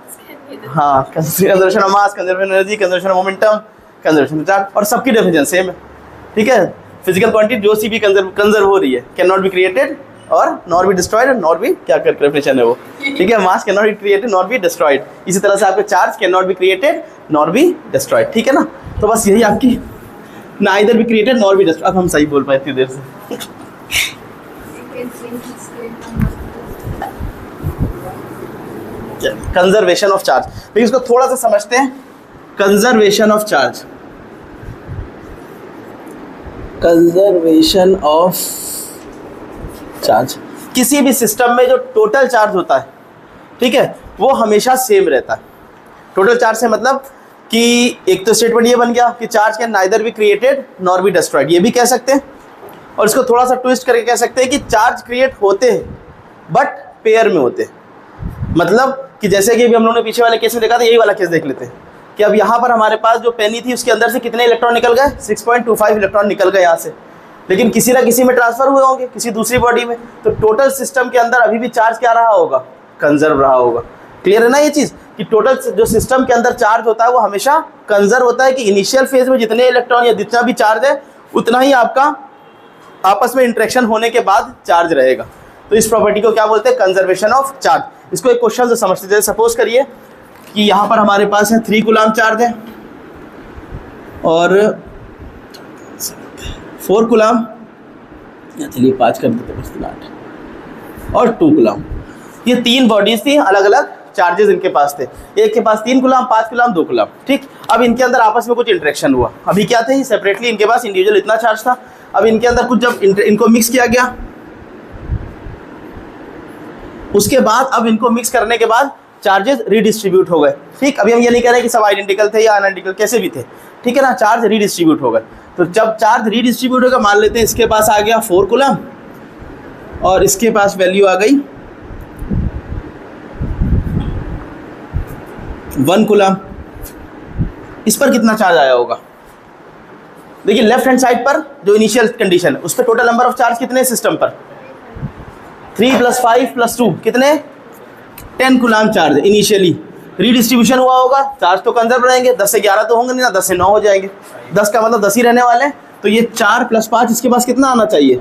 हाँ, conservation of mass, conservation energy, conservation of momentum, conservation of charge, और सबकी डेफिनेशन सेम है। ठीक है, फिजिकल क्वांटिटी जो सी भी कंजर्व हो रही है, कैन नॉट बी क्रिएटेड और not be destroyed, not be क्या कर डेफिनेशन है वो, ठीक है। मास can not be created not be destroyed. इसी तरह से आपके charge can not be created not be destroyed, ठीक है ना। तो बस यही आपकी, neither be created not be destroyed. अब हम सही बोल पाए इतनी देर से। कंजर्वेशन ऑफ चार्ज, लेकिन इसको थोड़ा सा समझते हैं। Conservation of charge, conservation of charge, किसी भी सिस्टम में जो टोटल चार्ज होता है, ठीक है, वो हमेशा सेम रहता है। टोटल चार्ज से मतलब कि एक तो स्टेटमेंट ये बन गया कि charge can neither be created nor be destroyed, ये भी कह सकते हैं। और इसको थोड़ा सा ट्विस्ट करके कह सकते हैं कि चार्ज क्रिएट होते हैं बट पेयर में होते हैं। मतलब कि जैसे कि अभी हम लोगों ने पीछे वाले केस में देखा था, यही वाला केस देख लेते हैं कि अब यहाँ पर हमारे पास जो पेनी थी उसके अंदर से कितने इलेक्ट्रॉन निकल गए? 6.25 इलेक्ट्रॉन निकल गए यहाँ से, लेकिन किसी ना किसी में ट्रांसफर हुए होंगे, किसी दूसरी बॉडी में। तो टोटल सिस्टम के अंदर अभी भी चार्ज क्या रहा होगा? कंजर्व रहा होगा। क्लियर है ना ये चीज़ कि टोटल जो सिस्टम के अंदर चार्ज होता है वो हमेशा कंजर्व होता है, कि इनिशियल फेज में जितने इलेक्ट्रॉन या जितना भी चार्ज है उतना ही आपका आपस में इंटरेक्शन होने के बाद चार्ज रहेगा। तो इस प्रॉपर्टी को क्या बोलते हैं? Conservation of charge. इसको एक क्वेश्चन से समझते हैं। सपोज करिए कि यहाँ पर हमारे पास है 3 कूलम चार्ज है और 4 कूलम, चलिए 5 कर देते हैं, 8 और 2 कूलम। ये 3 बॉडीज थी, अलग अलग चार्जेस इनके पास थे। एक के पास 3 कूलम, 5 कूलम, 2 कूलम, ठीक। अब इनके अंदर आपस में कुछ इंटरेक्शन हुआ। अभी क्या थे? सेपरेटली इनके पास इंडिविजुअल इतना चार्ज था। अब इनके अंदर कुछ जब इनको मिक्स किया गया, उसके बाद अब इनको मिक्स करने के बाद चार्जेस रीडिस्ट्रीब्यूट हो गए, ठीक। अभी हम ये नहीं कह रहे कि सब आइडेंटिकल थे या अनआइडेंटिकल, कैसे भी थे, ठीक है ना। चार्ज रीडिस्ट्रीब्यूट हो गए। तो जब चार्ज रीडिस्ट्रीब्यूट होगा, मान लेते हैं इसके पास आ गया 4 कूलम और इसके पास वैल्यू आ गई 1 कूलम। इस पर कितना चार्ज आया होगा? देखिए लेफ्ट हैंड साइड पर जो इनिशियल कंडीशन है उस पर टोटल नंबर ऑफ चार्ज कितने सिस्टम पर? 3 + 5 + 2 कितने? 10 कूलम चार्ज इनिशियली। रीडिस्ट्रीब्यूशन हुआ होगा, चार्ज तो कंजर्व रहेंगे, 10 से 11 तो होंगे नहीं ना, 10 से 9 हो जाएंगे, 10 का मतलब 10 ही रहने वाले हैं, तो ये 4 + 5 इसके पास कितना आना चाहिए?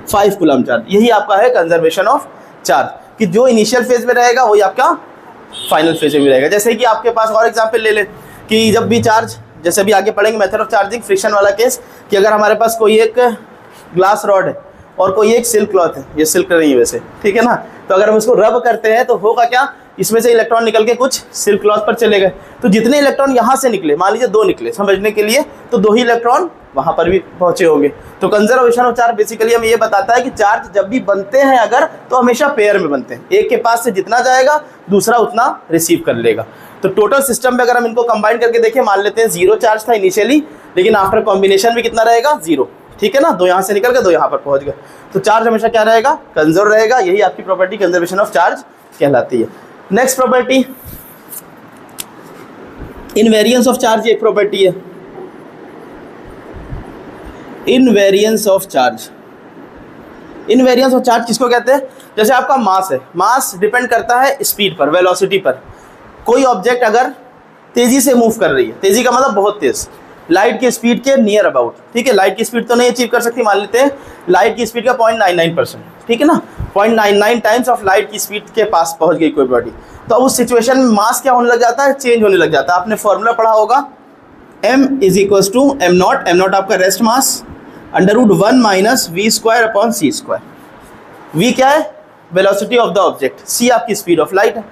5 कूलम चार्ज। यही आपका है कंजर्वेशन ऑफ चार्ज, कि जो इनिशियल फेज में रहेगा वही आपका फाइनल फेज में रहेगा। जैसे कि आपके पास और एग्जाम्पल ले लें कि जब भी चार्ज, जैसे भी आगे पढ़ेंगे मेथड ऑफ चार्जिंग, फ्रिक्शन वाला केस, कि अगर हमारे पास कोई एक ग्लास रॉड है और कोई एक सिल्क क्लॉथ है, ये सिल्क नहीं है वैसे, ठीक है ना, तो अगर हम इसको रब करते हैं तो होगा क्या, इसमें से इलेक्ट्रॉन निकल के कुछ सिल्क क्लॉथ पर चले गए, तो जितने इलेक्ट्रॉन यहाँ से निकले, मान लीजिए 2 निकले समझने के लिए, तो 2 ही इलेक्ट्रॉन वहाँ पर भी पहुँचे होंगे। तो कंजर्वेशन ऑफ चार्ज बेसिकली हमें ये बताता है कि चार्ज जब भी बनते हैं अगर, तो हमेशा पेयर में बनते हैं, एक के पास से जितना जाएगा दूसरा उतना रिसीव कर लेगा। तो टोटल सिस्टम में अगर हम इनको कंबाइन करके देखें, मान लेते हैं 0 चार्ज था इनिशियली, लेकिन आफ्टर कॉम्बिनेशन में कितना रहेगा? 0, ठीक है ना, 2 यहाँ से निकल गए, 2 यहाँ पर पहुँच गए, तो चार्ज हमेशा क्या रहेगा? कंजर्व रहेगा। यही आपकी प्रॉपर्टी कंजर्वेशन ऑफ चार्ज कहलाती है। Next property invariance of charge, एक प्रॉपर्टी है invariance of charge. Invariance of charge किसको कहते हैं? जैसे आपका मास है, मास डिपेंड करता है स्पीड पर, वेलोसिटी पर। कोई ऑब्जेक्ट अगर तेजी से मूव कर रही है, तेजी का मतलब बहुत तेज, लाइट की स्पीड के नियर अबाउट, ठीक है, लाइट की स्पीड तो नहीं अचीव कर सकती, मान लेते हैं लाइट की स्पीड का 0.99%, ठीक है ना, 0.99 टाइम्स ऑफ लाइट की स्पीड के पास पहुंच गई कोई बॉडी, तो अब उस सिचुएशन में मास क्या होने लग जाता है? चेंज होने लग जाता है। आपने फॉर्मूला पढ़ा होगा m = m0, m0 आपका रेस्ट मास, √1 - v²/c²। v क्या है? Velocity of the object, c आपकी स्पीड ऑफ लाइट है।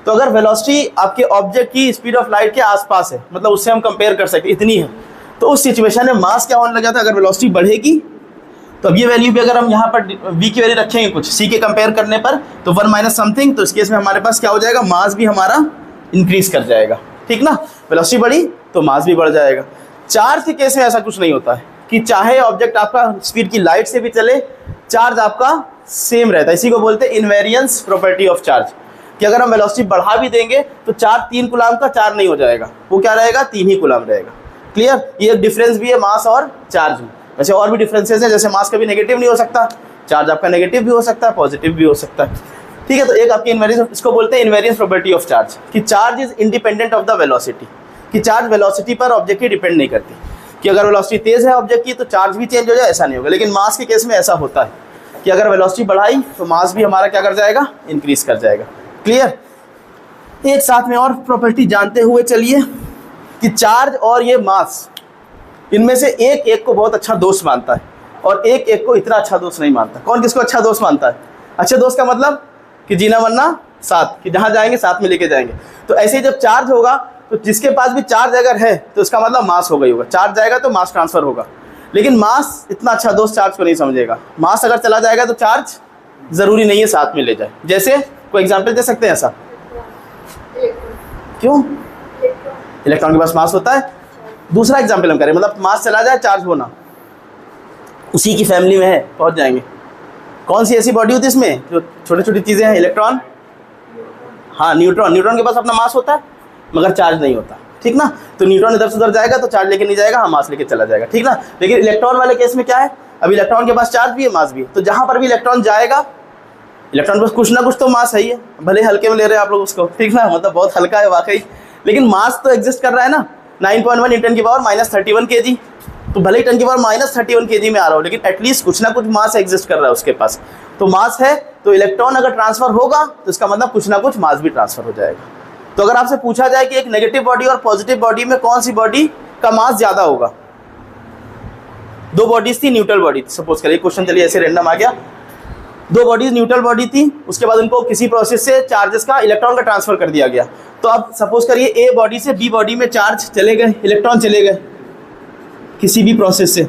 तो अगर वेलोसिटी आपके ऑब्जेक्ट की स्पीड ऑफ लाइट के आसपास है, मतलब उससे हम कंपेयर कर सकते इतनी है, तो उस सिचुएशन में मास क्या होने लग जाता है? अगर वेलोसिटी बढ़ेगी तो अब ये वैल्यू भी अगर हम यहाँ पर v की वैल्यू रखेंगे कुछ c के कंपेयर करने पर, तो 1 - समथिंग, तो इस केस में हमारे पास क्या हो जाएगा? मास भी हमारा इंक्रीज कर जाएगा, ठीक ना, वेलोसिटी बढ़ी तो मास भी बढ़ जाएगा। चार्ज के केस में ऐसा कुछ नहीं होता है कि चाहे ऑब्जेक्ट आपका स्पीड की लाइट से भी चले, चार्ज आपका सेम रहता है। इसी को बोलते हैं इनवेरियंस प्रॉपर्टी ऑफ चार्ज, कि अगर हम वेलोसिटी बढ़ा भी देंगे तो चार्ज 3 कूलम का 4 नहीं हो जाएगा, वो क्या रहेगा? 3 ही कूलम रहेगा। क्लियर? ये एक डिफरेंस भी है मास और चार्ज में। वैसे और भी डिफरेंसेस हैं, जैसे मास कभी नेगेटिव नहीं हो सकता, चार्ज आपका नेगेटिव भी हो सकता है, पॉजिटिव भी हो सकता है, ठीक है। तो एक आपकी इनवेरियंस, इसको बोलते हैं इनवेरियंस प्रॉपर्टी ऑफ चार्ज, कि charge is independent of the velocity, कि चार्ज वेलोसिटी पर ऑब्जेक्ट की डिपेंड नहीं करती, कि अगर वेलोसिटी तेज है ऑब्जेक्ट की तो चार्ज भी चेंज हो जाए, ऐसा नहीं होगा। लेकिन मास के केस में ऐसा होता है कि अगर वेलोसिटी बढ़ाई तो मास भी हमारा क्या कर जाएगा? इंक्रीज कर जाएगा। क्लियर? एक साथ में और प्रॉपर्टी जानते हुए चलिए कि चार्ज और ये मास, इनमें से एक एक को बहुत अच्छा दोस्त मानता है और एक एक को इतना अच्छा दोस्त नहीं मानता। कौन किसको अच्छा दोस्त मानता है? अच्छे दोस्त का मतलब कि जीना मरना साथ, कि जहाँ जाएंगे साथ में लेके जाएंगे। तो ऐसे ही जब चार्ज होगा तो जिसके पास भी चार्ज अगर है तो उसका मतलब मास हो गई होगा, चार्ज जाएगा तो मास ट्रांसफर होगा। लेकिन मास इतना अच्छा दोस्त चार्ज को नहीं समझेगा। मास अगर चला जाएगा तो चार्ज ज़रूरी नहीं है साथ में ले जाए। जैसे कोई एग्जाम्पल दे सकते हैं ऐसा? क्यों? इलेक्ट्रॉन के पास मास होता है। दूसरा एग्जाम्पल हम करें, मतलब मास चला जाए चार्ज होना, उसी की फैमिली में है, पहुंच जाएंगे। कौन सी ऐसी बॉडी होती है इसमें जो छोटी छोटी चीज़ें हैं? इलेक्ट्रॉन, हाँ न्यूट्रॉन। न्यूट्रॉन के पास अपना मास होता है मगर चार्ज नहीं होता, ठीक ना। तो न्यूट्रॉन इधर से उधर जाएगा तो चार्ज लेके नहीं जाएगा, हाँ मास लेके चला जाएगा, ठीक ना। लेकिन इलेक्ट्रॉन वाले केस में क्या है? अभी इलेक्ट्रॉन के पास चार्ज भी है, मास भी है, तो जहाँ पर भी इलेक्ट्रॉन जाएगा, इलेक्ट्रॉन के पास कुछ ना कुछ तो मास है ही है, भले हल्के में ले रहे हैं आप लोग उसको, ठीक ना, मतलब बहुत हल्का है वाकई, लेकिन मास तो एग्जिस्ट कर रहा है ना। 9.1 × 10⁻³ kg, तो भले ही 10⁻³ kg में आ रहा हो, लेकिन एटलीस्ट कुछ ना कुछ मास एग्जिस्ट कर रहा है उसके पास। तो मास है तो इलेक्ट्रॉन अगर ट्रांसफर होगा तो इसका मतलब कुछ ना कुछ मास भी ट्रांसफर हो जाएगा। तो अगर आपसे पूछा जाए कि एक नेगेटिव बॉडी और पॉजिटिव बॉडी में कौन सी बॉडी का मास ज़्यादा होगा? 2 बॉडीज थी, न्यूट्रल बॉडी, सपोज करिए, क्वेश्चन चलिए ऐसे रैंडम आ गया। 2 बॉडीज न्यूट्रल बॉडी थी, उसके बाद उनको किसी प्रोसेस से चार्जेस का, इलेक्ट्रॉन का ट्रांसफर कर दिया गया। तो अब सपोज करिए ए बॉडी से बी बॉडी में चार्ज चले गए, इलेक्ट्रॉन चले गए किसी भी प्रोसेस से,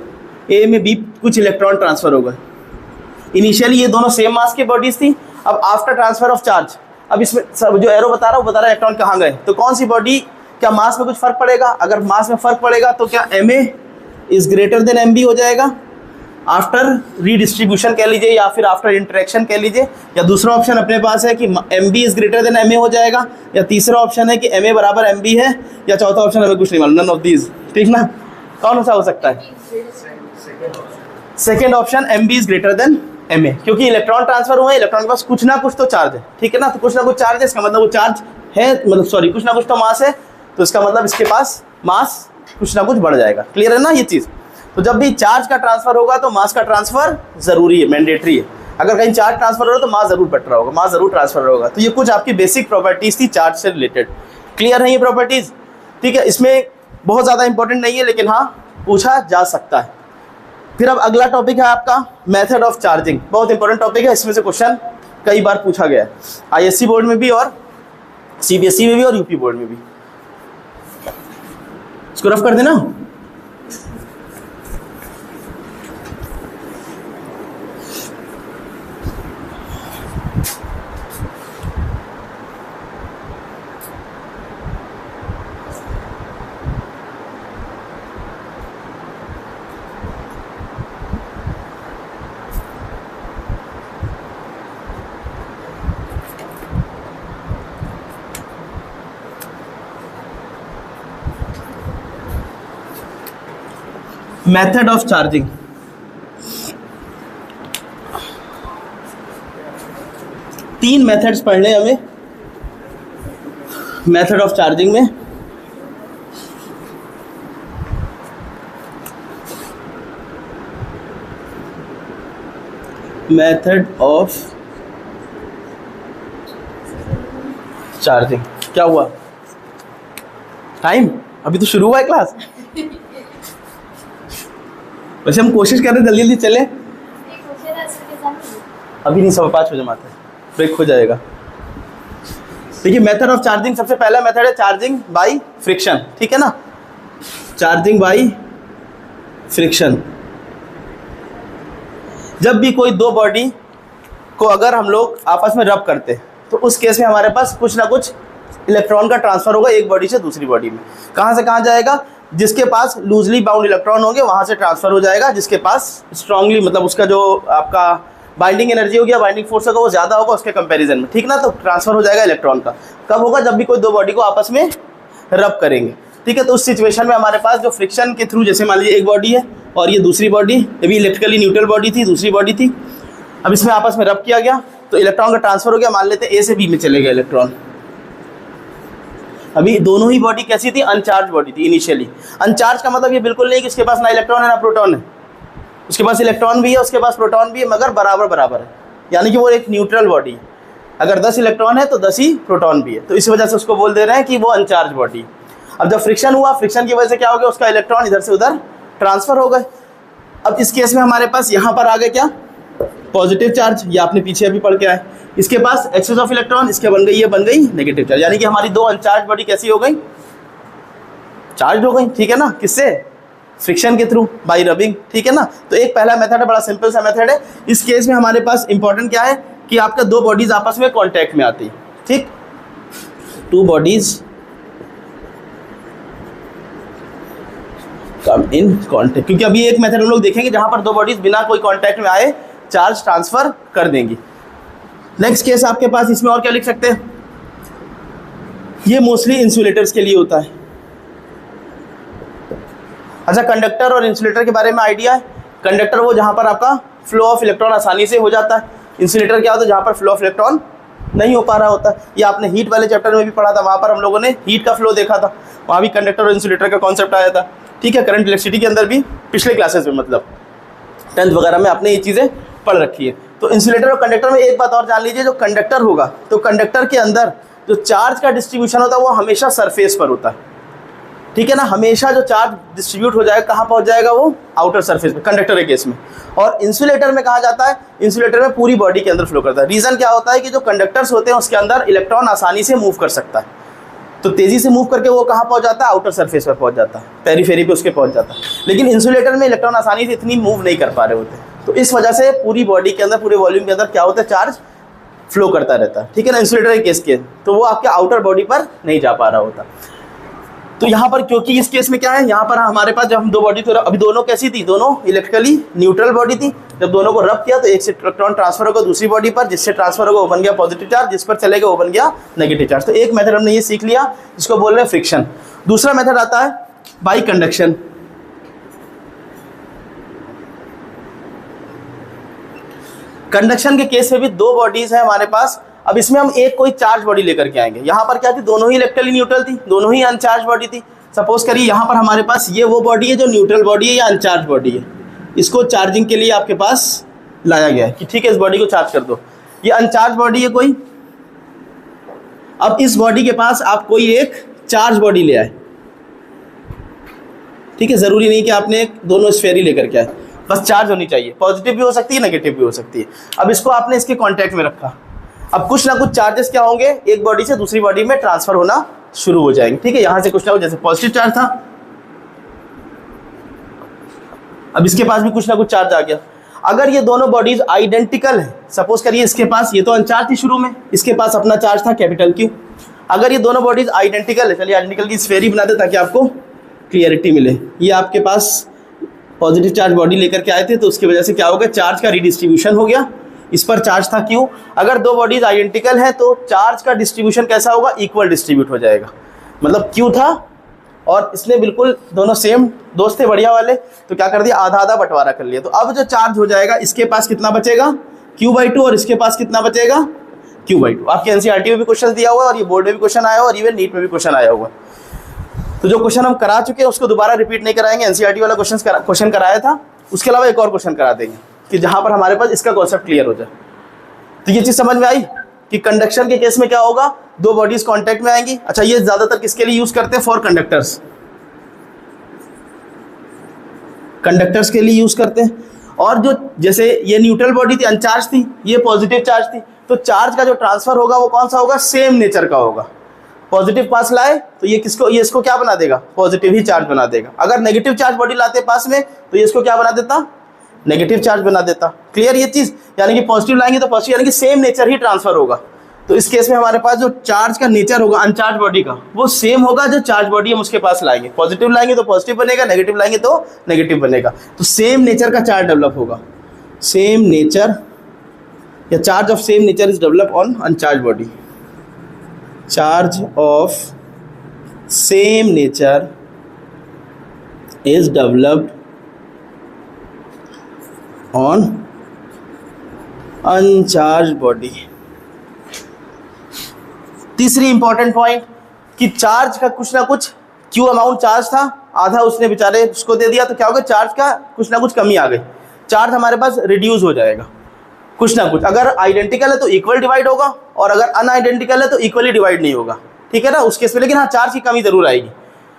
ए में बी कुछ इलेक्ट्रॉन ट्रांसफर हो गए। इनिशियली ये दोनों सेम मास की बॉडीज थी, अब आफ्टर ट्रांसफर ऑफ चार्ज, अब इसमें सब जो एरो बता रहा हूँ, बता रहा है इलेक्ट्रॉन कहाँ गए। तो कौन सी बॉडी, क्या मास में कुछ फर्क पड़ेगा? अगर मास में फर्क पड़ेगा तो क्या Ma is greater then Mb हो जाएगा? आफ्टर रीडिस्ट्रीब्यूशन कह लीजिए या फिर आफ्टर इंटरेक्शन कह लीजिए, या दूसरा ऑप्शन अपने पास है कि M B is greater than M A हो जाएगा, या तीसरा ऑप्शन है कि एम ए बराबर एम बी है, या चौथा ऑप्शन हमें कुछ नहीं मालूम, नन ऑफ दीज। ठीक ना, कौन सा हो सकता है? Second option, M B is greater than M A, क्योंकि इलेक्ट्रॉन ट्रांसफर हुए, इलेक्ट्रॉन के पास कुछ ना कुछ तो चार्ज है। ठीक है ना, तो कुछ ना कुछ चार्ज है, इसका मतलब वो चार्ज है, मतलब सॉरी कुछ ना कुछ तो मास है, तो इसका मतलब इसके पास मास कुछ ना कुछ बढ़ जाएगा। क्लियर है ना ये चीज़? तो जब भी चार्ज का ट्रांसफर होगा तो मास का ट्रांसफर जरूरी है, मैंडेटरी है। अगर कहीं चार्ज ट्रांसफर हो रहा है तो मास जरूर बढ़ रहा होगा, मास जरूर ट्रांसफर होगा। तो ये कुछ आपकी बेसिक प्रॉपर्टीज थी चार्ज से रिलेटेड। क्लियर है ये प्रॉपर्टीज? ठीक है, इसमें बहुत ज़्यादा इंपॉर्टेंट नहीं है, लेकिन हाँ पूछा जा सकता है। फिर अब अगला टॉपिक है आपका मेथड ऑफ चार्जिंग। बहुत इंपॉर्टेंट टॉपिक है, इसमें से क्वेश्चन कई बार पूछा गया है, आईएससी बोर्ड में भी और सीबीएसई में भी और यूपी बोर्ड में भी। इसको रफ कर देना। मेथड ऑफ चार्जिंग, तीन मेथड्स पढ़ने हमें मेथड ऑफ चार्जिंग में। मेथड ऑफ चार्जिंग क्या हुआ? टाइम अभी तो शुरू हुआ है क्लास। वैसे हम कोशिश कर रहे हैं जल्दी जल्दी चले, अभी नहीं, 5:15 हो जाते हैं, ब्रेक हो जाएगा। देखिए मेथड ऑफ चार्जिंग, सबसे पहला मेथड है चार्जिंग बाय फ्रिक्शन। ठीक है ना, चार्जिंग बाय फ्रिक्शन। जब भी कोई दो बॉडी को अगर हम लोग आपस में रब करते हैं तो उस केस में हमारे पास कुछ ना कुछ इलेक्ट्रॉन का ट्रांसफर होगा एक बॉडी से दूसरी बॉडी में। कहाँ से कहाँ जाएगा? जिसके पास लूजली बाउंड इलेक्ट्रॉन होंगे वहाँ से ट्रांसफर हो जाएगा, जिसके पास स्ट्रांगली मतलब उसका जो आपका बाइंडिंग एनर्जी होगी या बाइंडिंग फोर्स होगा वो ज़्यादा होगा उसके कंपैरिजन में। ठीक ना, तो ट्रांसफर हो जाएगा इलेक्ट्रॉन का। कब होगा? जब भी कोई दो बॉडी को आपस में रब करेंगे। ठीक है, तो उस सिचुएशन में हमारे पास जो फ्रिक्शन के थ्रू, जैसे मान लीजिए एक बॉडी है और ये दूसरी बॉडी, ये भी इलेक्ट्रिकली न्यूट्रल बॉडी थी, दूसरी बॉडी थी, अब इसमें आपस में रब किया गया तो इलेक्ट्रॉन का ट्रांसफर हो गया। मान लेते हैं ए से बी में चले गए इलेक्ट्रॉन। अभी दोनों ही बॉडी कैसी थी? अनचार्ज बॉडी थी इनिशियली। अनचार्ज का मतलब ये बिल्कुल नहीं कि उसके पास ना इलेक्ट्रॉन है ना प्रोटॉन है, उसके पास इलेक्ट्रॉन भी है उसके पास प्रोटॉन भी है, मगर बराबर बराबर है, यानी कि वो एक न्यूट्रल बॉडी है। अगर 10 इलेक्ट्रॉन है तो 10 ही प्रोटॉन भी है, तो इस वजह से उसको बोल दे रहे हैं कि वो अनचार्ज बॉडी। अब जब फ्रिक्शन हुआ, फ्रिक्शन की वजह से क्या हो गया? उसका इलेक्ट्रॉन इधर से उधर ट्रांसफर हो गए। अब इस केस में हमारे पास यहाँ पर आ गए क्या? पॉजिटिव चार्ज, ये आपने पीछे अभी पढ़ के आए। इसके पास एक्सेस ऑफ इलेक्ट्रॉन, इसके बन गई, ये बन गई नेगेटिव चार्ज, यानी कि हमारी दो अनचार्ज बॉडी कैसी हो गई? चार्ज हो गई। ठीक है ना, किससे? फ्रिक्शन के थ्रू, बाय रबिंग। ठीक है ना, तो एक पहला मेथड है, बड़ा सिंपल सा मेथड है। इस केस में हमारे पास इंपॉर्टेंट क्या है कि आपका दो बॉडीज आपस में कॉन्टैक्ट में आती है। ठीक, two bodies come in contact, क्योंकि अभी एक मेथड हम लोग देखेंगे जहां पर दो बॉडीज बिना कोई कॉन्टैक्ट में आए चार्ज ट्रांसफर कर देंगी। नेक्स्ट केस आपके पास इसमें और क्या लिख सकते हैं? ये मोस्टली इंसुलेटर्स के लिए होता है। अच्छा, कंडक्टर और इंसुलेटर के बारे में आइडिया है? कंडक्टर वो जहाँ पर आपका फ्लो ऑफ इलेक्ट्रॉन आसानी से हो जाता है। इंसुलेटर क्या होता है? जहाँ पर फ्लो ऑफ इलेक्ट्रॉन नहीं हो पा रहा होता है। ये आपने हीट वाले चैप्टर में भी पढ़ा था, वहाँ पर हम लोगों ने हीट का फ्लो देखा था, वहाँ भी कंडक्टर और इंसुलेटर का कॉन्सेप्ट आया था। ठीक है, करंट इलेक्ट्रिसिटी के अंदर भी पिछले क्लासेस में, मतलब 10th वगैरह में आपने ये चीज़ें पढ़ रखी है। तो इंसुलेटर और कंडक्टर में एक बात और जान लीजिए, जो कंडक्टर होगा तो कंडक्टर के अंदर जो चार्ज का डिस्ट्रीब्यूशन होता है वो हमेशा सरफेस पर होता है। ठीक है ना, हमेशा जो चार्ज डिस्ट्रीब्यूट हो जाएगा कहाँ पहुँच जाएगा? वो आउटर सरफेस पे, कंडक्टर के केस में। और इंसुलेटर में कहा जाता है, इंसुलेटर में पूरी बॉडी के अंदर फ्लो करता है। रीज़न क्या होता है कि जो कंडक्टर्स होते हैं उसके अंदर इलेक्ट्रॉन आसानी से मूव कर सकता है, तो तेज़ी से मूव करके वो कहाँ पहुँच जाता है? आउटर सरफेस पर पहुँच जाता है, पेरीफेरी पे उसके पहुँच जाता है। लेकिन इंसुलेटर में इलेक्ट्रॉन आसानी से इतनी मूव नहीं कर पा रहे होते, तो इस वजह से पूरी बॉडी के अंदर, पूरे वॉल्यूम के अंदर क्या होता है? चार्ज फ्लो करता रहता है। ठीक है ना, इंसुलेटर के केस के, तो वो आपके आउटर बॉडी पर नहीं जा पा रहा होता। तो यहाँ पर क्योंकि इस केस में क्या है, यहाँ पर हमारे पास जब हम दो बॉडी, तो अभी दोनों कैसी थी, दोनों इलेक्ट्रिकली न्यूट्रल बॉडी थी। जब दोनों को रब किया तो एक से इलेक्ट्रॉन ट्रांसफर होगा दूसरी बॉडी पर, जिससे ट्रांसफर होगा वो बन गया पॉजिटिव चार्ज, जिस पर चलेगा वो बन गया नेगेटिव चार्ज। तो एक मेथड हमने ये सीख लिया, जिसको बोल रहे हैं फ्रिक्शन। दूसरा मेथड आता है बाई कंडक्शन। कंडक्शन के केस में भी दो बॉडीज है हमारे पास। अब इसमें हम एक कोई चार्ज बॉडी लेकर के आएंगे। यहाँ पर क्या थी, दोनों ही इलेक्ट्रिकली न्यूट्रल थी, दोनों ही अनचार्ज बॉडी थी। सपोज करिए यहाँ पर हमारे पास ये वो बॉडी है जो न्यूट्रल बॉडी है या अनचार्ज बॉडी है, इसको चार्जिंग के लिए आपके पास लाया गया है कि ठीक है इस बॉडी को चार्ज कर दो। ये अनचार्ज बॉडी है कोई। अब इस बॉडी के पास आप कोई एक चार्ज बॉडी ले आए, ठीक है, जरूरी नहीं कि आपने एक दोनों स्फेयर ही लेकर के आए, बस चार्ज होनी चाहिए, पॉजिटिव भी हो सकती है नेगेटिव भी हो सकती है। अब इसको आपने इसके कांटेक्ट में रखा, अब कुछ ना कुछ चार्जेस क्या होंगे, एक बॉडी से दूसरी बॉडी में ट्रांसफर होना शुरू हो जाएंगे, ठीक है। यहां से कुछ ना कुछ, जैसे पॉजिटिव चार्ज था, अब इसके पास भी कुछ ना कुछ चार्ज आ गया। अगर ये दोनों बॉडीज आइडेंटिकल है, सपोज करिए इसके पास, ये तो अनचार्ज थी शुरू में, इसके पास अपना चार्ज था कैपिटल क्यू। अगर ये दोनों बॉडीज आइडेंटिकल है, चलिए आइडेंटिकल की स्फेयर ही बना दे ताकि आपको क्लियरिटी मिले। ये आपके पास पॉजिटिव चार्ज बॉडी लेकर के आए थे, तो उसकी वजह से क्या हो गया, चार्ज का रिडिस्ट्रीब्यूशन हो गया। इस पर चार्ज था क्यू। अगर दो बॉडीज आइडेंटिकल है तो चार्ज का डिस्ट्रीब्यूशन कैसा होगा, इक्वल डिस्ट्रीब्यूट हो जाएगा। मतलब क्यू था और इसने बिल्कुल दोनों सेम दोस्त थे बढ़िया वाले, तो क्या कर दिया, आधा आधा बंटवारा कर लिया। तो अब जो चार्ज हो जाएगा, इसके पास कितना बचेगा, Q/2, और इसके पास कितना बचेगा, Q/2। आपके एनसीईआरटी में भी क्वेश्चन दिया हुआ है और ये बोर्ड में भी क्वेश्चन आया हुआ और इवन नीट में भी क्वेश्चन आया हुआ। तो जो क्वेश्चन हम करा चुके हैं उसको दोबारा रिपीट नहीं कराएंगे, एनसीईआरटी वाला क्वेश्चन कराया था, उसके अलावा एक और क्वेश्चन करा देंगे कि जहां पर हमारे पास इसका कॉन्सेप्ट क्लियर हो जाए। तो ये चीज समझ में आई कि कंडक्शन के केस में क्या होगा, दो बॉडीज कांटेक्ट में आएंगी। अच्छा, ये ज्यादातर किसके लिए यूज करते हैं, फॉर कंडक्टर्स, कंडक्टर्स के लिए यूज करते हैं। और जो जैसे ये न्यूट्रल बॉडी थी, अनचार्ज थी, ये पॉजिटिव चार्ज थी, तो चार्ज का जो ट्रांसफर होगा वो कौन सा होगा, सेम नेचर का होगा। पॉजिटिव पास लाए तो ये किसको, ये इसको क्या बना देगा, पॉजिटिव ही चार्ज बना देगा। अगर नेगेटिव चार्ज बॉडी लाते पास में तो ये इसको क्या बना देता, नेगेटिव चार्ज बना देता। क्लियर ये चीज, यानी कि पॉजिटिव लाएंगे तो पॉजिटिव, यानी कि सेम नेचर ही ट्रांसफर होगा। तो इस केस में हमारे पास जो चार्ज का नेचर होगा अनचार्ज बॉडी का, वो सेम होगा जो चार्ज बॉडी हम उसके पास लाएंगे। पॉजिटिव लाएंगे तो पॉजिटिव बनेगा, नेगेटिव लाएंगे तो नेगेटिव बनेगा। तो सेम नेचर का चार्ज डेवलप होगा। सेम नेचर या charge of same nature is develop on uncharged body. Charge of same nature is developed on uncharged body. तीसरी इंपॉर्टेंट पॉइंट कि चार्ज का कुछ ना कुछ, क्यू अमाउंट चार्ज था, आधा उसने बेचारे उसको दे दिया, तो क्या होगा, चार्ज का कुछ ना कुछ कमी आ गई, चार्ज हमारे पास रिड्यूस हो जाएगा कुछ ना कुछ। अगर आइडेंटिकल है तो इक्वल डिवाइड होगा, और अगर अनआइडेंटिकल है तो इक्वली डिवाइड नहीं होगा, ठीक है ना, उस केस में। लेकिन हाँ, चार्ज की कमी जरूर आएगी।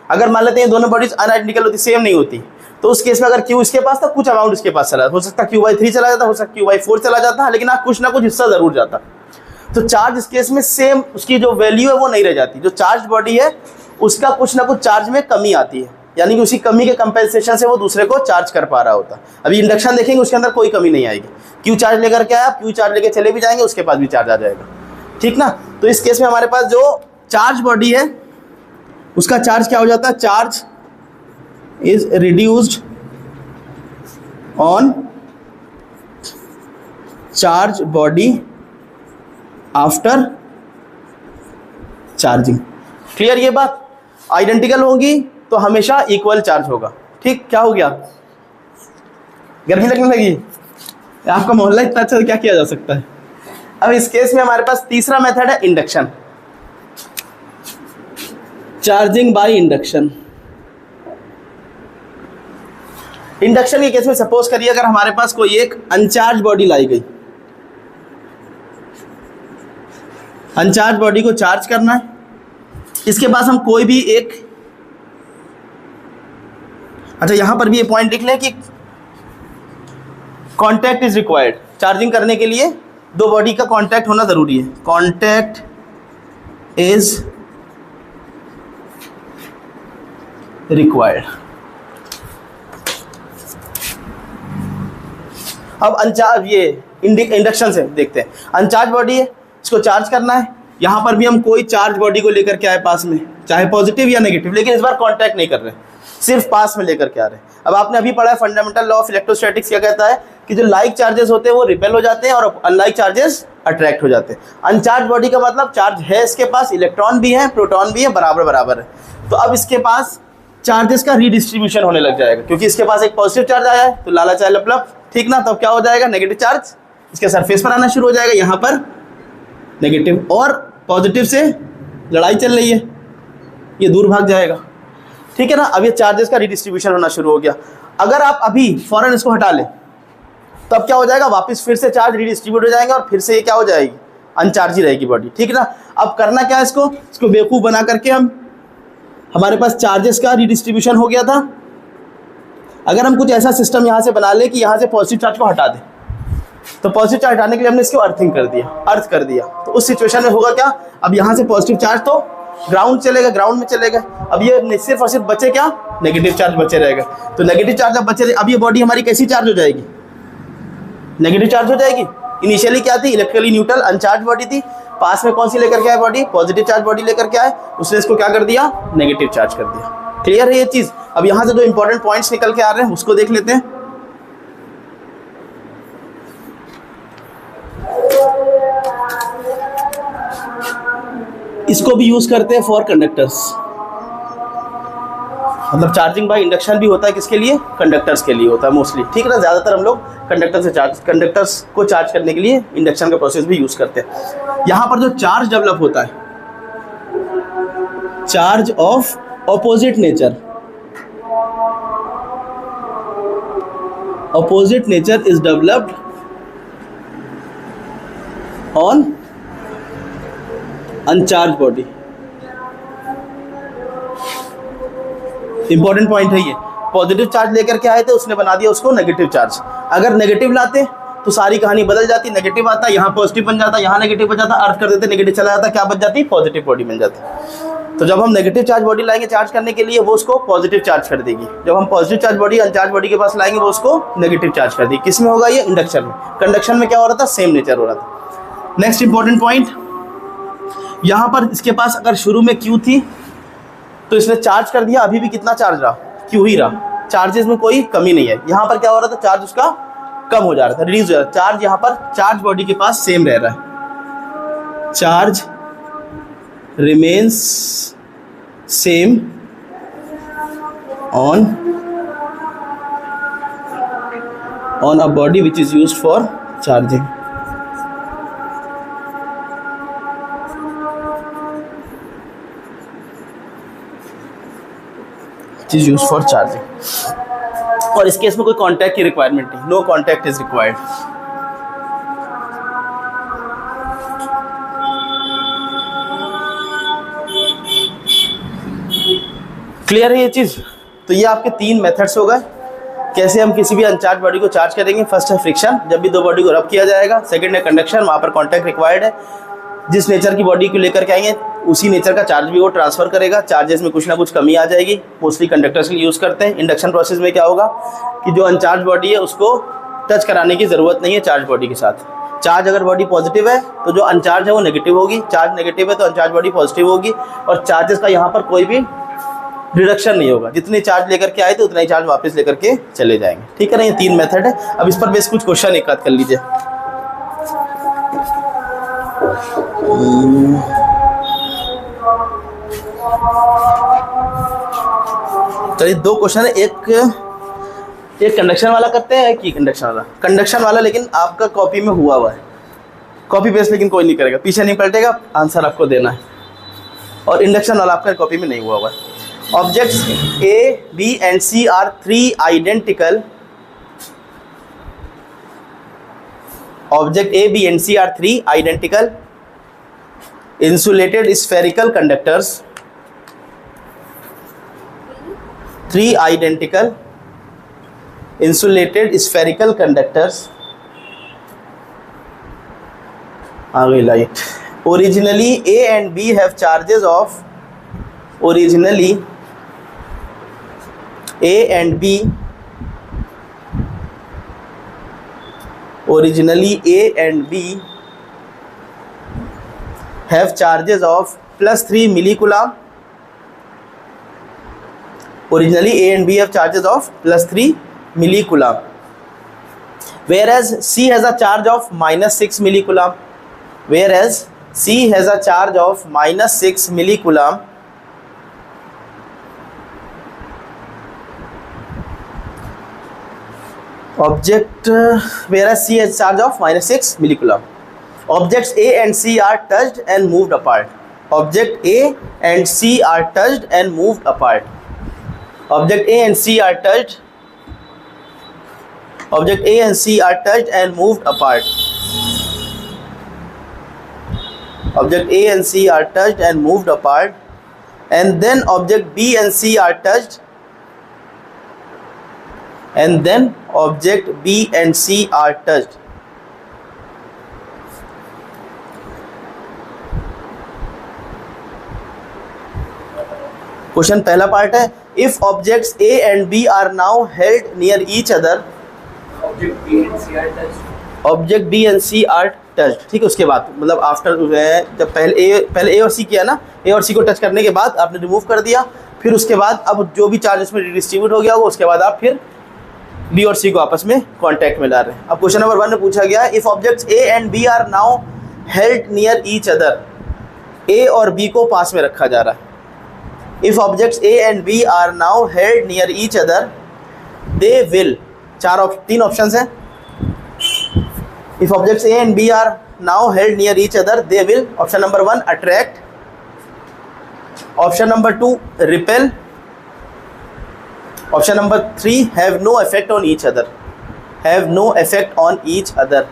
अगर मान लेते हैं दोनों बॉडीज अनआइडेंटिकल होती, सेम नहीं होती, तो उस केस में अगर क्यू इसके पास था, कुछ अमाउंट इसके पास चला, हो सकता Q/3 चला जाता, हो सकता Q/4 चला जाता, लेकिन हाँ कुछ ना कुछ हिस्सा जरूर जाता। तो चार्ज इस केस में सेम, उसकी जो वैल्यू है वो नहीं रह जाती। जो चार्ज बॉडी है उसका कुछ ना कुछ चार्ज में कमी आती है, यानी कि उसी कमी के कंपेंसेशन से वो दूसरे को चार्ज कर पा रहा होता। अभी इंडक्शन देखेंगे, उसके अंदर कोई कमी नहीं आएगी। क्यू चार्ज लेकर के आया, क्यू चार्ज लेके चले भी जाएंगे, उसके पास भी चार्ज आ जाएगा, ठीक ना। तो इस केस में हमारे पास जो चार्ज बॉडी है उसका चार्ज क्या हो जाता है, charge is reduced on charge body after charging. Clear ये बात। आइडेंटिकल होगी तो हमेशा इक्वल चार्ज होगा, ठीक। क्या हो गया, गर्मी लगने लगी, आपका मोहल्ला इतना अच्छा, क्या किया जा सकता है। अब इस केस में हमारे पास तीसरा मेथड है induction, charging by induction. Induction के केस में सपोज करिए अगर हमारे पास कोई एक अनचार्ज बॉडी लाई गई, अनचार्ज बॉडी को चार्ज करना है, इसके पास हम कोई भी एक, अच्छा यहां पर भी ये पॉइंट लिख लें कि कांटेक्ट इज रिक्वायर्ड। चार्जिंग करने के लिए दो बॉडी का कांटेक्ट होना जरूरी है। Contact is required. अब अनचार्ज, ये इंडक्शन से देखते हैं, अनचार्ज बॉडी है, इसको चार्ज करना है, यहाँ पर भी हम कोई चार्ज बॉडी को लेकर के आए पास में, चाहे पॉजिटिव या नेगेटिव, लेकिन इस बार कॉन्टैक्ट नहीं कर रहे, सिर्फ पास में लेकर के आ रहे हैं। अब आपने अभी पढ़ा है फंडामेंटल लॉ ऑफ इलेक्ट्रोस्टैटिक्स, क्या कहता है कि जो लाइक चार्जेस होते हैं वो रिपेल हो जाते हैं और अनलाइक चार्जेस अट्रैक्ट हो जाते हैं। अनचार्ज बॉडी का मतलब चार्ज है इसके पास, इलेक्ट्रॉन भी है, प्रोटॉन भी है, बराबर बराबर है। तो अब इसके पास चार्जेस का रीडिस्ट्रीब्यूशन होने लग जाएगा, क्योंकि इसके पास एक पॉजिटिव चार्ज आया है तो लाला चाहे लपलप, ठीक ना। तब क्या हो जाएगा, नेगेटिव चार्ज इसके सरफेस पर आना शुरू हो जाएगा, यहाँ पर नेगेटिव, और पॉजिटिव से लड़ाई चल रही है, ये दूर भाग जाएगा, ठीक है ना। अब ये चार्जेस का रीडिस्ट्रीब्यूशन होना शुरू हो गया। अगर आप अभी फौरन इसको हटा लें तो अब क्या हो जाएगा, वापस फिर से चार्ज रीडिस्ट्रीब्यूट हो जाएंगे और फिर से ये क्या हो जाएगी, अनचार्ज ही रहेगी बॉडी, ठीक है ना। अब करना क्या है, इसको बेवकूफ़ बना करके हमारे पास चार्जेस का रीडिस्ट्रीब्यूशन हो गया था। अगर हम कुछ ऐसा सिस्टम यहाँ से बना लें कि यहाँ से पॉजिटिव चार्ज को हटा दें, तो पॉजिटिव चार्ज हटाने के लिए हमने इसको अर्थिंग कर दिया, अर्थ कर दिया, तो उस सिचुएशन में होगा क्या, अब यहाँ से पॉजिटिव चार्ज तो ग्राउंड चलेगा, ग्राउंड में चलेगा। अब ये सिर्फ और सिर्फ बचे क्या, नेगेटिव चार्ज बचे रहेगा। तो नेगेटिव चार्ज अब बचे, अब ये बॉडी हमारी कैसी चार्ज हो जाएगी, नेगेटिव चार्ज हो जाएगी। इनिशियली क्या थी, इलेक्ट्रिकली न्यूट्रल अनचार्ज बॉडी थी, पास में कौन सी लेकर के आए बॉडी, पॉजिटिव चार्ज बॉडी लेकर के आए, उसने इसको क्या कर दिया, नेगेटिव चार्ज कर दिया। क्लियर है ये चीज। अब यहाँ से जो इंपॉर्टेंट पॉइंट्स निकल के आ रहे हैं उसको देख लेते हैं। इसको भी यूज करते हैं फॉर कंडक्टर्स, मतलब चार्जिंग बाय इंडक्शन भी होता है, किसके लिए, कंडक्टर्स के लिए होता है मोस्टली, ठीक है ना। ज़्यादातर हम लोग कंडक्टर्स को चार्ज करने के लिए इंडक्शन का प्रोसेस भी यूज़ करते हैं। यहाँ पर जो चार्ज डेवलप होता है, charge of opposite nature, opposite nature is developed on uncharged body. Important point है ये। पॉजिटिव चार्ज लेकर के आए थे, उसने बना दिया उसको नेगेटिव चार्ज। अगर नेगेटिव लाते तो सारी कहानी बदल जाती, नेगेटिव आता, यहाँ पॉजिटिव बन जाता, यहाँ नेगेटिव बन जाता, अर्थ कर देते, नेगेटिव चला जाता, क्या बच जाती, पॉजिटिव बॉडी बन जाती। तो जब हम नेगेटिव चार्ज बॉडी लाएंगे चार्ज करने के लिए, वो उसको पॉजिटिव चार्ज कर देगी। जब हम positive charge body uncharged body के पास लाएंगे, वो उसको नेगेटिव चार्ज कर देगी। किस में होगा ये, इंडक्शन में। कंडक्शन में क्या हो रहा था, सेम नेचर हो रहा था। नेक्स्ट इंपॉर्टेंट पॉइंट, यहाँ पर इसके पास अगर शुरू में क्यू थी तो इसने चार्ज कर दिया, अभी भी कितना चार्ज रहा, क्यू ही रहा, चार्जेस में कोई कमी नहीं है। यहाँ पर क्या हो रहा था, चार्ज उसका कम हो जा रहा था, रिड्यूस हो रहा था। चार्ज यहाँ पर चार्ज बॉडी के पास सेम रह रहा है, charge remains same on a body which is used for charging. is used for charging। और इस केस में कोई कांटेक्ट की रिक्वायरमेंट नहीं, no contact is required. Clear है ये चीज। तो ये आपके तीन मेथड्स हो गए, कैसे हम किसी भी अनचार्ज बॉडी को चार्ज करेंगे। फर्स्ट है फ्रिक्शन, जब भी दो बॉडी को रब किया जाएगा। सेकंड है कंडक्शन, वहाँ पर कांटेक्ट रिक्वायर्ड है। जिस नेचर की बॉडी को लेकर के आएंगे उसी नेचर का चार्ज भी वो ट्रांसफर करेगा, चार्जेस में कुछ ना कुछ कमी आ जाएगी, मोस्टली कंडक्टर्स के लिए यूज़ करते हैं। इंडक्शन प्रोसेस में क्या होगा कि जो अनचार्ज बॉडी है उसको टच कराने की ज़रूरत नहीं है चार्ज बॉडी के साथ। चार्ज अगर बॉडी पॉजिटिव है तो जो अनचार्ज है वो नेगेटिव होगी, चार्ज नेगेटिव है तो अनचार्ज बॉडी पॉजिटिव होगी, और चार्जेस का यहाँ पर कोई भी रिडक्शन नहीं होगा। जितने चार्ज लेकर के आए थे उतना ही चार्ज वापस लेकर के चले जाएंगे, ठीक है ना। ये तीन मेथड है। अब इस पर बेस कुछ क्वेश्चन एक कर लीजिए। चलिए दो क्वेश्चन है, एक कंडक्शन वाला करते हैं, एक कंडक्शन वाला। कंडक्शन वाला लेकिन आपका कॉपी में हुआ है, कॉपी पेस्ट लेकिन कोई नहीं करेगा, पीछे नहीं पलटेगा, आंसर आपको देना है। और इंडक्शन वाला आपका कॉपी में नहीं हुआ है। Objects A B and C are three identical, object A B and C are three identical insulated spherical conductors, three identical insulated spherical conductors, आगे लाइट। Originally A and B have charges of, originally A and B, originally A and B have charges of +3 milli-coulomb. Originally A and B have charges of +3 milli-coulomb, whereas C has a charge of -6 milli-coulomb. Whereas C has a charge of -6 milli-coulomb. Object, whereas C has charge of -6 milli-coulomb. Objects A and C are touched and moved apart. Object A and C are touched and moved apart. Object A and C are touched. Object A and C are touched and moved apart. Object A and C are touched and moved apart. And then object B and C are touched. And then object B and C are touched. Question पहला part है, if objects A and B are now held near each other, object B and C are touched. ठीक है, उसके बाद मतलब after जब पहले A और C किया ना, A और C को टच करने के बाद आपने रिमूव कर दिया, फिर उसके बाद अब जो भी चार्ज इसमें डिस्ट्रीब्यूट हो गया होगा उसके बाद आप फिर B और C को आपस में कॉन्टैक्ट में ला रहे हैं. अब क्वेश्चन नंबर 1 में पूछा गया, if objects A and B are now held near each other, A और B को पास में रखा जा रहा है. If objects A and B are now held near each other, they will, तीन ऑप्शंस हैं. If objects A and B are now held near each other, they will, option number 1 attract, option number 2 repel, option number 3 have no effect on each other. Have no effect on each other.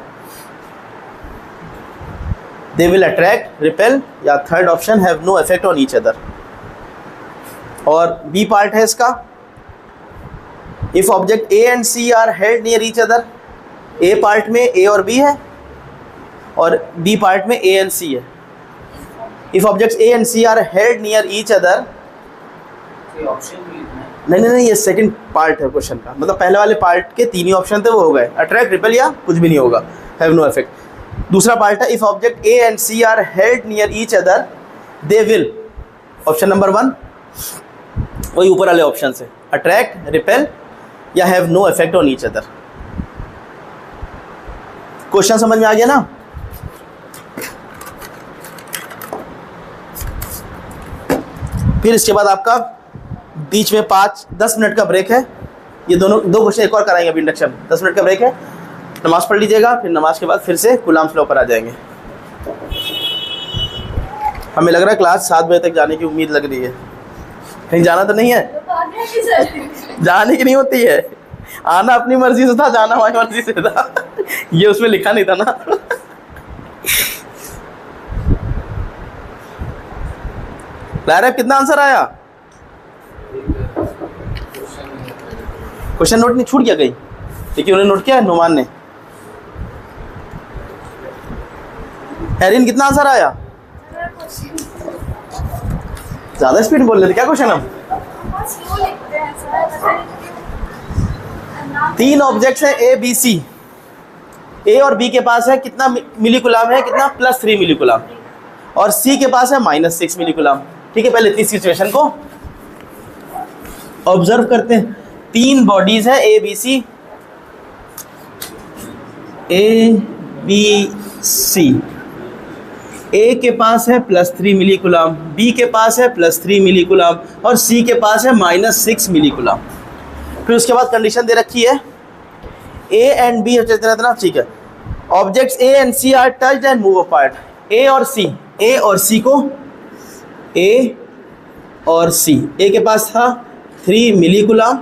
They will attract, repel, या third option have no effect on each other. और B part है इसका, if object A and C are held near each other, A part में A और B है और B part में ए and C है. If objects A and C are held near each other, नहीं ये सेकंड पार्ट है क्वेश्चन का, मतलब पहले वाले पार्ट के तीन ही ऑप्शन थे वो हो गए, अट्रैक्ट, रिपेल या कुछ भी नहीं होगा, हैव नो इफेक्ट. दूसरा पार्ट है, if object A and C are held near each other, they will, option number 1 वही ऊपर वाले ऑप्शन से, अट्रैक्ट, रिपेल या have no effect on each other. Question समझ में आ गया ना? फिर इसके बाद आपका बीच में 5-10 मिनट का ब्रेक है. ये दो क्वेश्चन एक और कराएंगे अभी इंडक्शन. 10 मिनट का ब्रेक है, नमाज पढ़ लीजिएगा, फिर नमाज के बाद फिर से कूलाम्स लॉ पर आ जाएंगे. हमें लग रहा है क्लास 7 बजे तक जाने की उम्मीद लग रही है. कहीं जाना तो नहीं है? जाने की नहीं होती है, आना अपनी मर्जी से था, जाना हमारी मर्जी से था. ये उसमें लिखा नहीं था ना. लायरा कितना आंसर आया? क्वेश्चन नोट नहीं छूट गया कहीं? देखिए उन्होंने नोट किया है, नुमान ने. हैरिन कितना आंसर आया? ज़्यादा स्पीड बोल रहे थे क्या क्वेश्चन हम? 3 ऑब्जेक्ट्स हैं ए बी सी. ए और बी के पास है कितना मिली-कूलम है, कितना +3 मिली-कूलम, और सी के पास है -6 मिली-कूलम. ठीक है, पहले इतनी सिचुएशन को ऑब्जर्व करते हैं. 3 बॉडीज है A B C, A B C. ए के पास है +3 मिली-कूलम, बी के पास है +3 मिली-कूलम और सी के पास है -6 मिली-कूलम. फिर उसके बाद कंडीशन दे रखी है ए एंड बी इतना. ठीक है, objects A and C are touched and move apart. A और सी को ए और सी, ए के पास था 3 मिली-कूलम,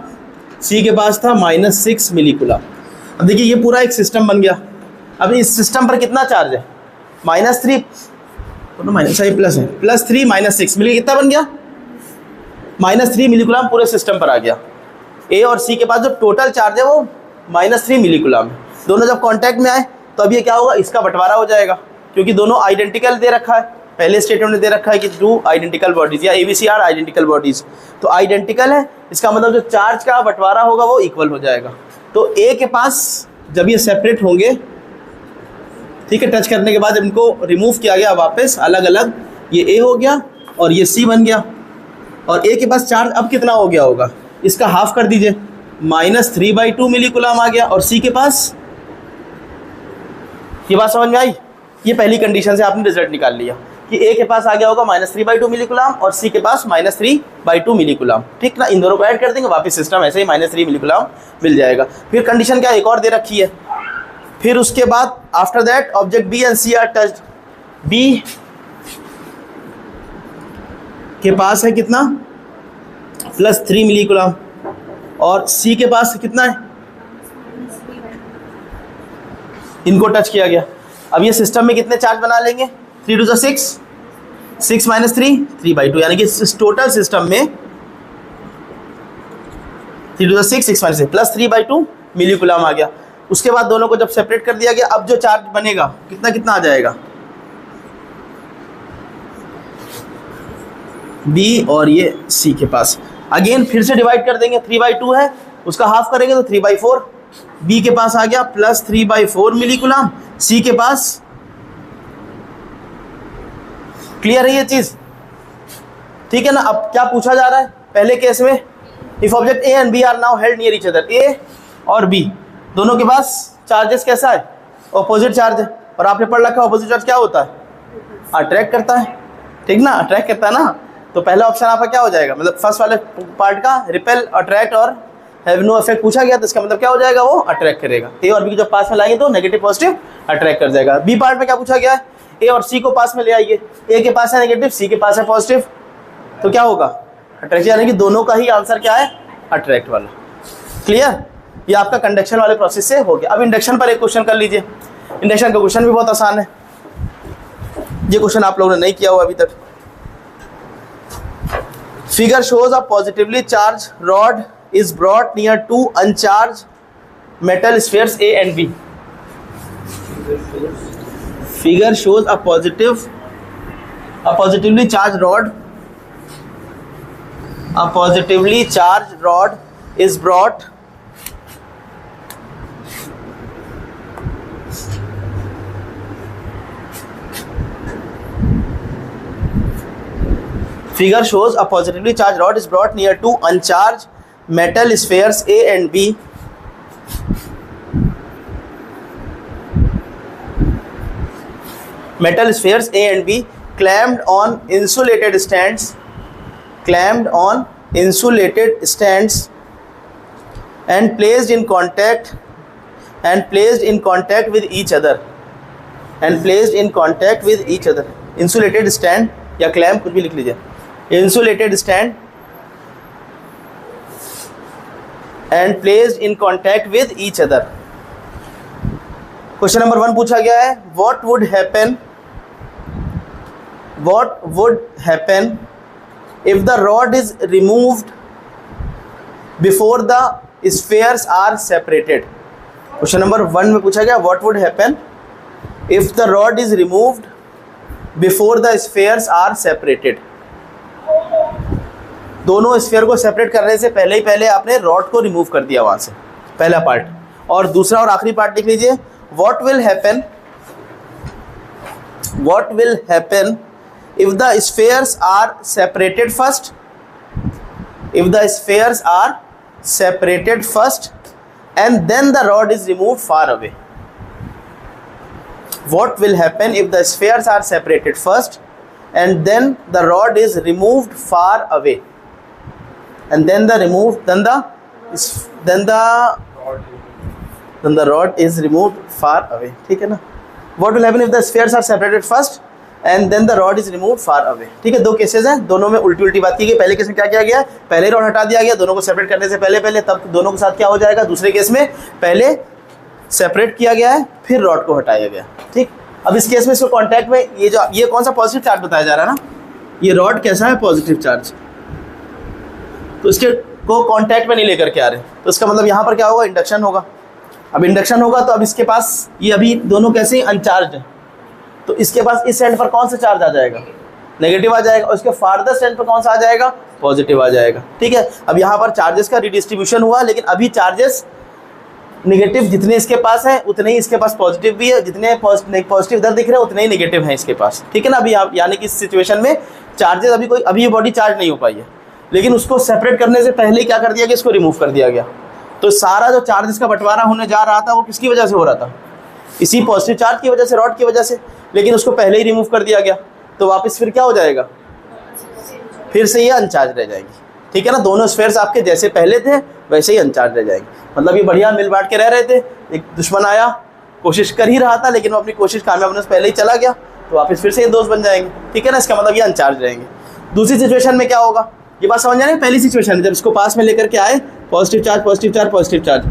सी के पास था -6 मिली-कूलम. अब देखिए ये पूरा एक सिस्टम बन गया. अब इस सिस्टम पर कितना चार्ज है? -3 माइनस है, प्लस है, +3 -6 मिली, कितना बन गया? -3 मिली-कूलम पूरे सिस्टम पर आ गया. ए और सी के पास जो टोटल चार्ज है वो -3 मिली-कूलम है. दोनों जब कांटेक्ट में आए तो अब ये क्या होगा, इसका बंटवारा हो जाएगा, क्योंकि दोनों आइडेंटिकल दे रखा है. पहले स्टेटमेंट में दे रखा है कि 2 आइडेंटिकल बॉडीज या ABC आर आइडेंटिकल बॉडीज, तो आइडेंटिकल है, इसका मतलब जो चार्ज का बंटवारा होगा वो इक्वल हो जाएगा. तो ए के पास जब ये सेपरेट होंगे ठीक है। टच करने के बाद जब इनको रिमूव किया गया वापस अलग अलग, ये ए हो गया और ये सी बन गया, और ए के पास चार्ज अब कितना हो गया होगा, इसका हाफ कर दीजिए, -3/2 मिली कूलम आ गया। और सी के पास, ये बात समझ में आई? ये पहली कंडीशन से आपने रिजल्ट निकाल लिया कि ए के पास आ गया होगा -3/2 मिली कूलम और सी के पास -3/2 मिली कूलम। ठीक ना, इन दोनों को ऐड कर देंगे, वापस सिस्टम ऐसे ही -3 मिली कूलम मिल जाएगा। फिर कंडीशन क्या एक और दे रखी है, फिर उसके बाद after that object B and C are touched. B के पास है कितना, +3 मिली कूलम, और सी के पास कितना है, इनको टच किया गया। अब ये सिस्टम में कितने चार्ज बना लेंगे, 3 to the 6, 6 - 3, 3/2, यानी कि इस टोटल सिस्टम में 3 to the 6, 6 - 3 +3/2 मिली कूलम आ गया। उसके बाद दोनों को जब सेपरेट कर दिया गया, अब जो चार्ज बनेगा कितना कितना आ जाएगा, बी और ये सी के पास। अगेन फिर से डिवाइड कर देंगे, 3/2 है, उसका हाफ करेंगे तो 3/4, बी के पास आ गया +3/4 मिली कूलम, सी के पास। क्लियर है ये चीज? ठीक है ना। अब क्या पूछा जा रहा है पहले केस में, if object A and B are now held near each other, A और बी दोनों के पास चार्जेस कैसा है, ऑपोजिट चार्ज है। और आपने पढ़ रखा है ऑपोजिट चार्ज क्या होता है, अट्रैक्ट करता है। ठीक ना, अट्रैक्ट करता है ना। तो पहला ऑप्शन आपका क्या हो जाएगा, मतलब फर्स्ट वाले पार्ट का रिपेल, अट्रैक्ट और हैव नो इफेक्ट पूछा गया, तो इसका मतलब क्या हो जाएगा, वो अट्रैक्ट करेगा। ए और बी जब पास में लाएंगे तो नेगेटिव पॉजिटिव अट्रैक्ट कर जाएगा। बी पार्ट में क्या पूछा गया है, ए और सी को पास में ले आइए, ए के पास है नेगेटिव, सी के पास है पॉजिटिव, तो क्या होगा, अट्रैक्ट, यानी कि दोनों का ही आंसर क्या है, अट्रैक्ट वाला। क्लियर? ये आपका कंडक्शन वाले प्रोसेस से हो गया। अब इंडक्शन पर एक क्वेश्चन कर लीजिए। इंडक्शन का क्वेश्चन भी बहुत आसान है, ये क्वेश्चन आप लोगों ने नहीं किया हुआ अभी तक। Figure shows a positively charged rod is brought near two uncharged metal spheres A and B. Figure shows a positively charged rod. A positively charged rod is brought Figure shows a positively charged rod is brought near two uncharged metal spheres A and B. Metal spheres A and B clamped on insulated stands. Clamped on insulated stands and placed in contact with each other. And placed in contact with each other. Insulated stand या clamp कुछ भी लिख लीजिए. Insulated stand and placed in contact with each other. Question number 1 पूछा गया है, what would happen if the rod is removed before the spheres are separated? Question number 1 में पूछा गया what would happen if the rod is removed before the spheres are separated. दोनों sphere को separate करने से पहले ही पहले आपने रॉड को रिमूव कर दिया वहां से, पहला पार्ट। और दूसरा और आखिरी पार्ट लिख लीजिए, what will happen if the spheres are separated first, if the spheres are separated first and then the rod is removed far away. What will happen if the spheres are separated first and then the rod is removed far away, and then the rod is removed far away. ठीक है ना? What will happen if the spheres are separated first and then the rod is removed far away. ठीक है, दो cases हैं, दोनों में उल्टी उल्टी बात की गई। पहले केस में क्या किया गया, पहले रॉड हटा दिया गया दोनों को सेपरेट करने से पहले, तब दोनों के साथ क्या हो जाएगा, दूसरे केस में पहले सेपरेट किया गया है फिर रॉड को हटाया गया। ठीक, अब इस केस में इसको कॉन्टैक्ट में ये कौन सा पॉजिटिव चार्ज बताया जा रहा है ना, ये रॉड कैसा है, पॉजिटिव चार्ज, तो इसके को कॉन्टैक्ट में नहीं लेकर के आ रहे, तो इसका मतलब यहाँ पर क्या होगा, इंडक्शन होगा। अब इंडक्शन होगा तो अब इसके पास ये अभी दोनों कैसे अनचार्ज है, तो इसके पास इस एंड पर कौन सा चार्ज आ जाएगा, नेगेटिव आ जाएगा, और इसके फार्दर एंड पर कौन सा आ जाएगा, पॉजिटिव आ जाएगा। ठीक है, अब यहाँ पर चार्जेस का रिडिस्ट्रीब्यूशन हुआ, लेकिन अभी चार्जेस नेगेटिव जितने इसके पास है उतने ही इसके पास पॉजिटिव भी है, जितने पॉजिटिव इधर दिख रहे हैं उतने ही नेगेटिव है इसके पास, ठीक है ना। अभी आप यानी कि इस सिचुएशन में चार्जेस अभी ये बॉडी चार्ज नहीं हो पाई है, लेकिन उसको सेपरेट करने से पहले ही क्या कर दिया गया, इसको रिमूव कर दिया गया। तो सारा जो चार्जेस का बंटवारा होने जा रहा था वो किसकी वजह से हो रहा था, इसी पॉजिटिव चार्ज की वजह से, रॉड की वजह से, लेकिन उसको पहले ही रिमूव कर दिया गया। तो वापस फिर क्या हो जाएगा, फिर से ये अनचार्ज रह जाएगी, ठीक है ना। दोनों स्फेयर्स आपके जैसे पहले थे वैसे ही अनचार्ज रह जाएंगे। मतलब ये बढ़िया मिल बांट के रह रहे थे, एक दुश्मन आया कोशिश कर ही रहा था लेकिन वो अपनी कोशिश कामयाब होने से पहले ही चला गया, तो वापस फिर से ये दोस्त बन जाएंगे, ठीक है ना। इसका मतलब ये अनचार्ज रहेंगे। दूसरी सिचुएशन में क्या होगा, ये बात समझ जाए। पहली सिचुएशन है जब इसको पास में लेकर के आए, positive charge positive charge positive charge,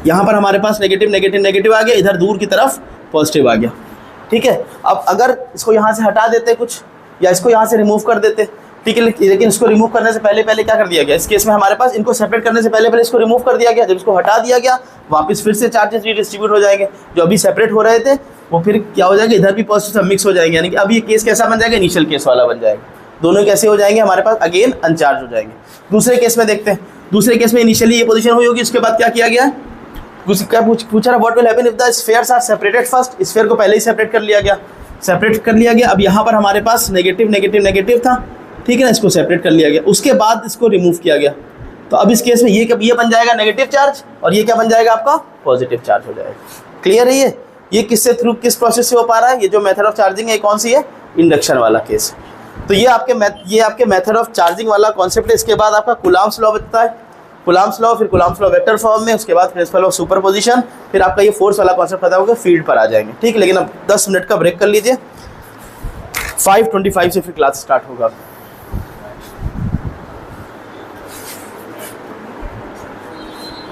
यहाँ पर हमारे पास नेगेटिव नेगेटिव नेगेटिव आ गया, इधर दूर की तरफ पॉजिटिव आ गया, ठीक है। अब अगर इसको यहाँ से हटा देते कुछ, या इसको यहाँ से रिमूव कर देते, ठीक है, लेकिन इसको रिमूव करने से पहले क्या कर दिया गया, इस केस में हमारे पास इनको सेपरेट करने से पहले इसको रिमूव कर दिया गया। जब इसको हटा दिया गया वापस फिर से चार्जेस रीडिस्ट्रीब्यूट हो जाएंगे, जो अभी सेपरेट हो रहे थे वो फिर क्या हो जाएगा, इधर भी पॉजिटिव सब मिक्स हो जाएंगे। यानी कि अब ये केस कैसा बन जाएगा, इनिशियल केस वाला बन जाएगा। दोनों कैसे हो जाएंगे हमारे पास, अगेन अनचार्ज हो जाएंगे। दूसरे केस में देखते हैं, दूसरे केस में इनिशियली ये पोजीशन हुई होगी, उसके बाद क्या किया गया, क्या पूछा रहा, what will happen if the spheres are separated first. Sphere को पहले ही सेपरेट कर लिया गया, सेपरेट कर लिया गया। अब यहाँ पर हमारे पास नेगेटिव नेगेटिव नेगेटिव था, ठीक है ना, इसको सेपरेट कर लिया गया, उसके बाद इसको रिमूव किया गया। तो अब इस केस में ये बन जाएगा नेगेटिव चार्ज और ये क्या बन जाएगा आपका, पॉजिटिव चार्ज हो जाएगा। क्लियर है ये किससे थ्रू, किस प्रोसेस से हो पा रहा है, ये जो मेथड ऑफ चार्जिंग है कौन सी है, इंडक्शन वाला केस। तो ये आपके मेथड ऑफ चार्जिंग वाला कॉन्सेप्ट है। इसके बाद आपका कूलम्ब्स लॉ बचता है, कूलम्ब्स लॉ, फिर कूलम्ब्स लॉ वेक्टर फॉर्म में, उसके बाद प्रिंसिपल ऑफ सुपरपोजिशन, फिर आपका ये फोर्स वाला कॉन्सेप्ट पता होगा, फील्ड पर आ जाएंगे, ठीक है। लेकिन अब 10 मिनट का ब्रेक कर लीजिए, 5:25 से फिर क्लास स्टार्ट होगा।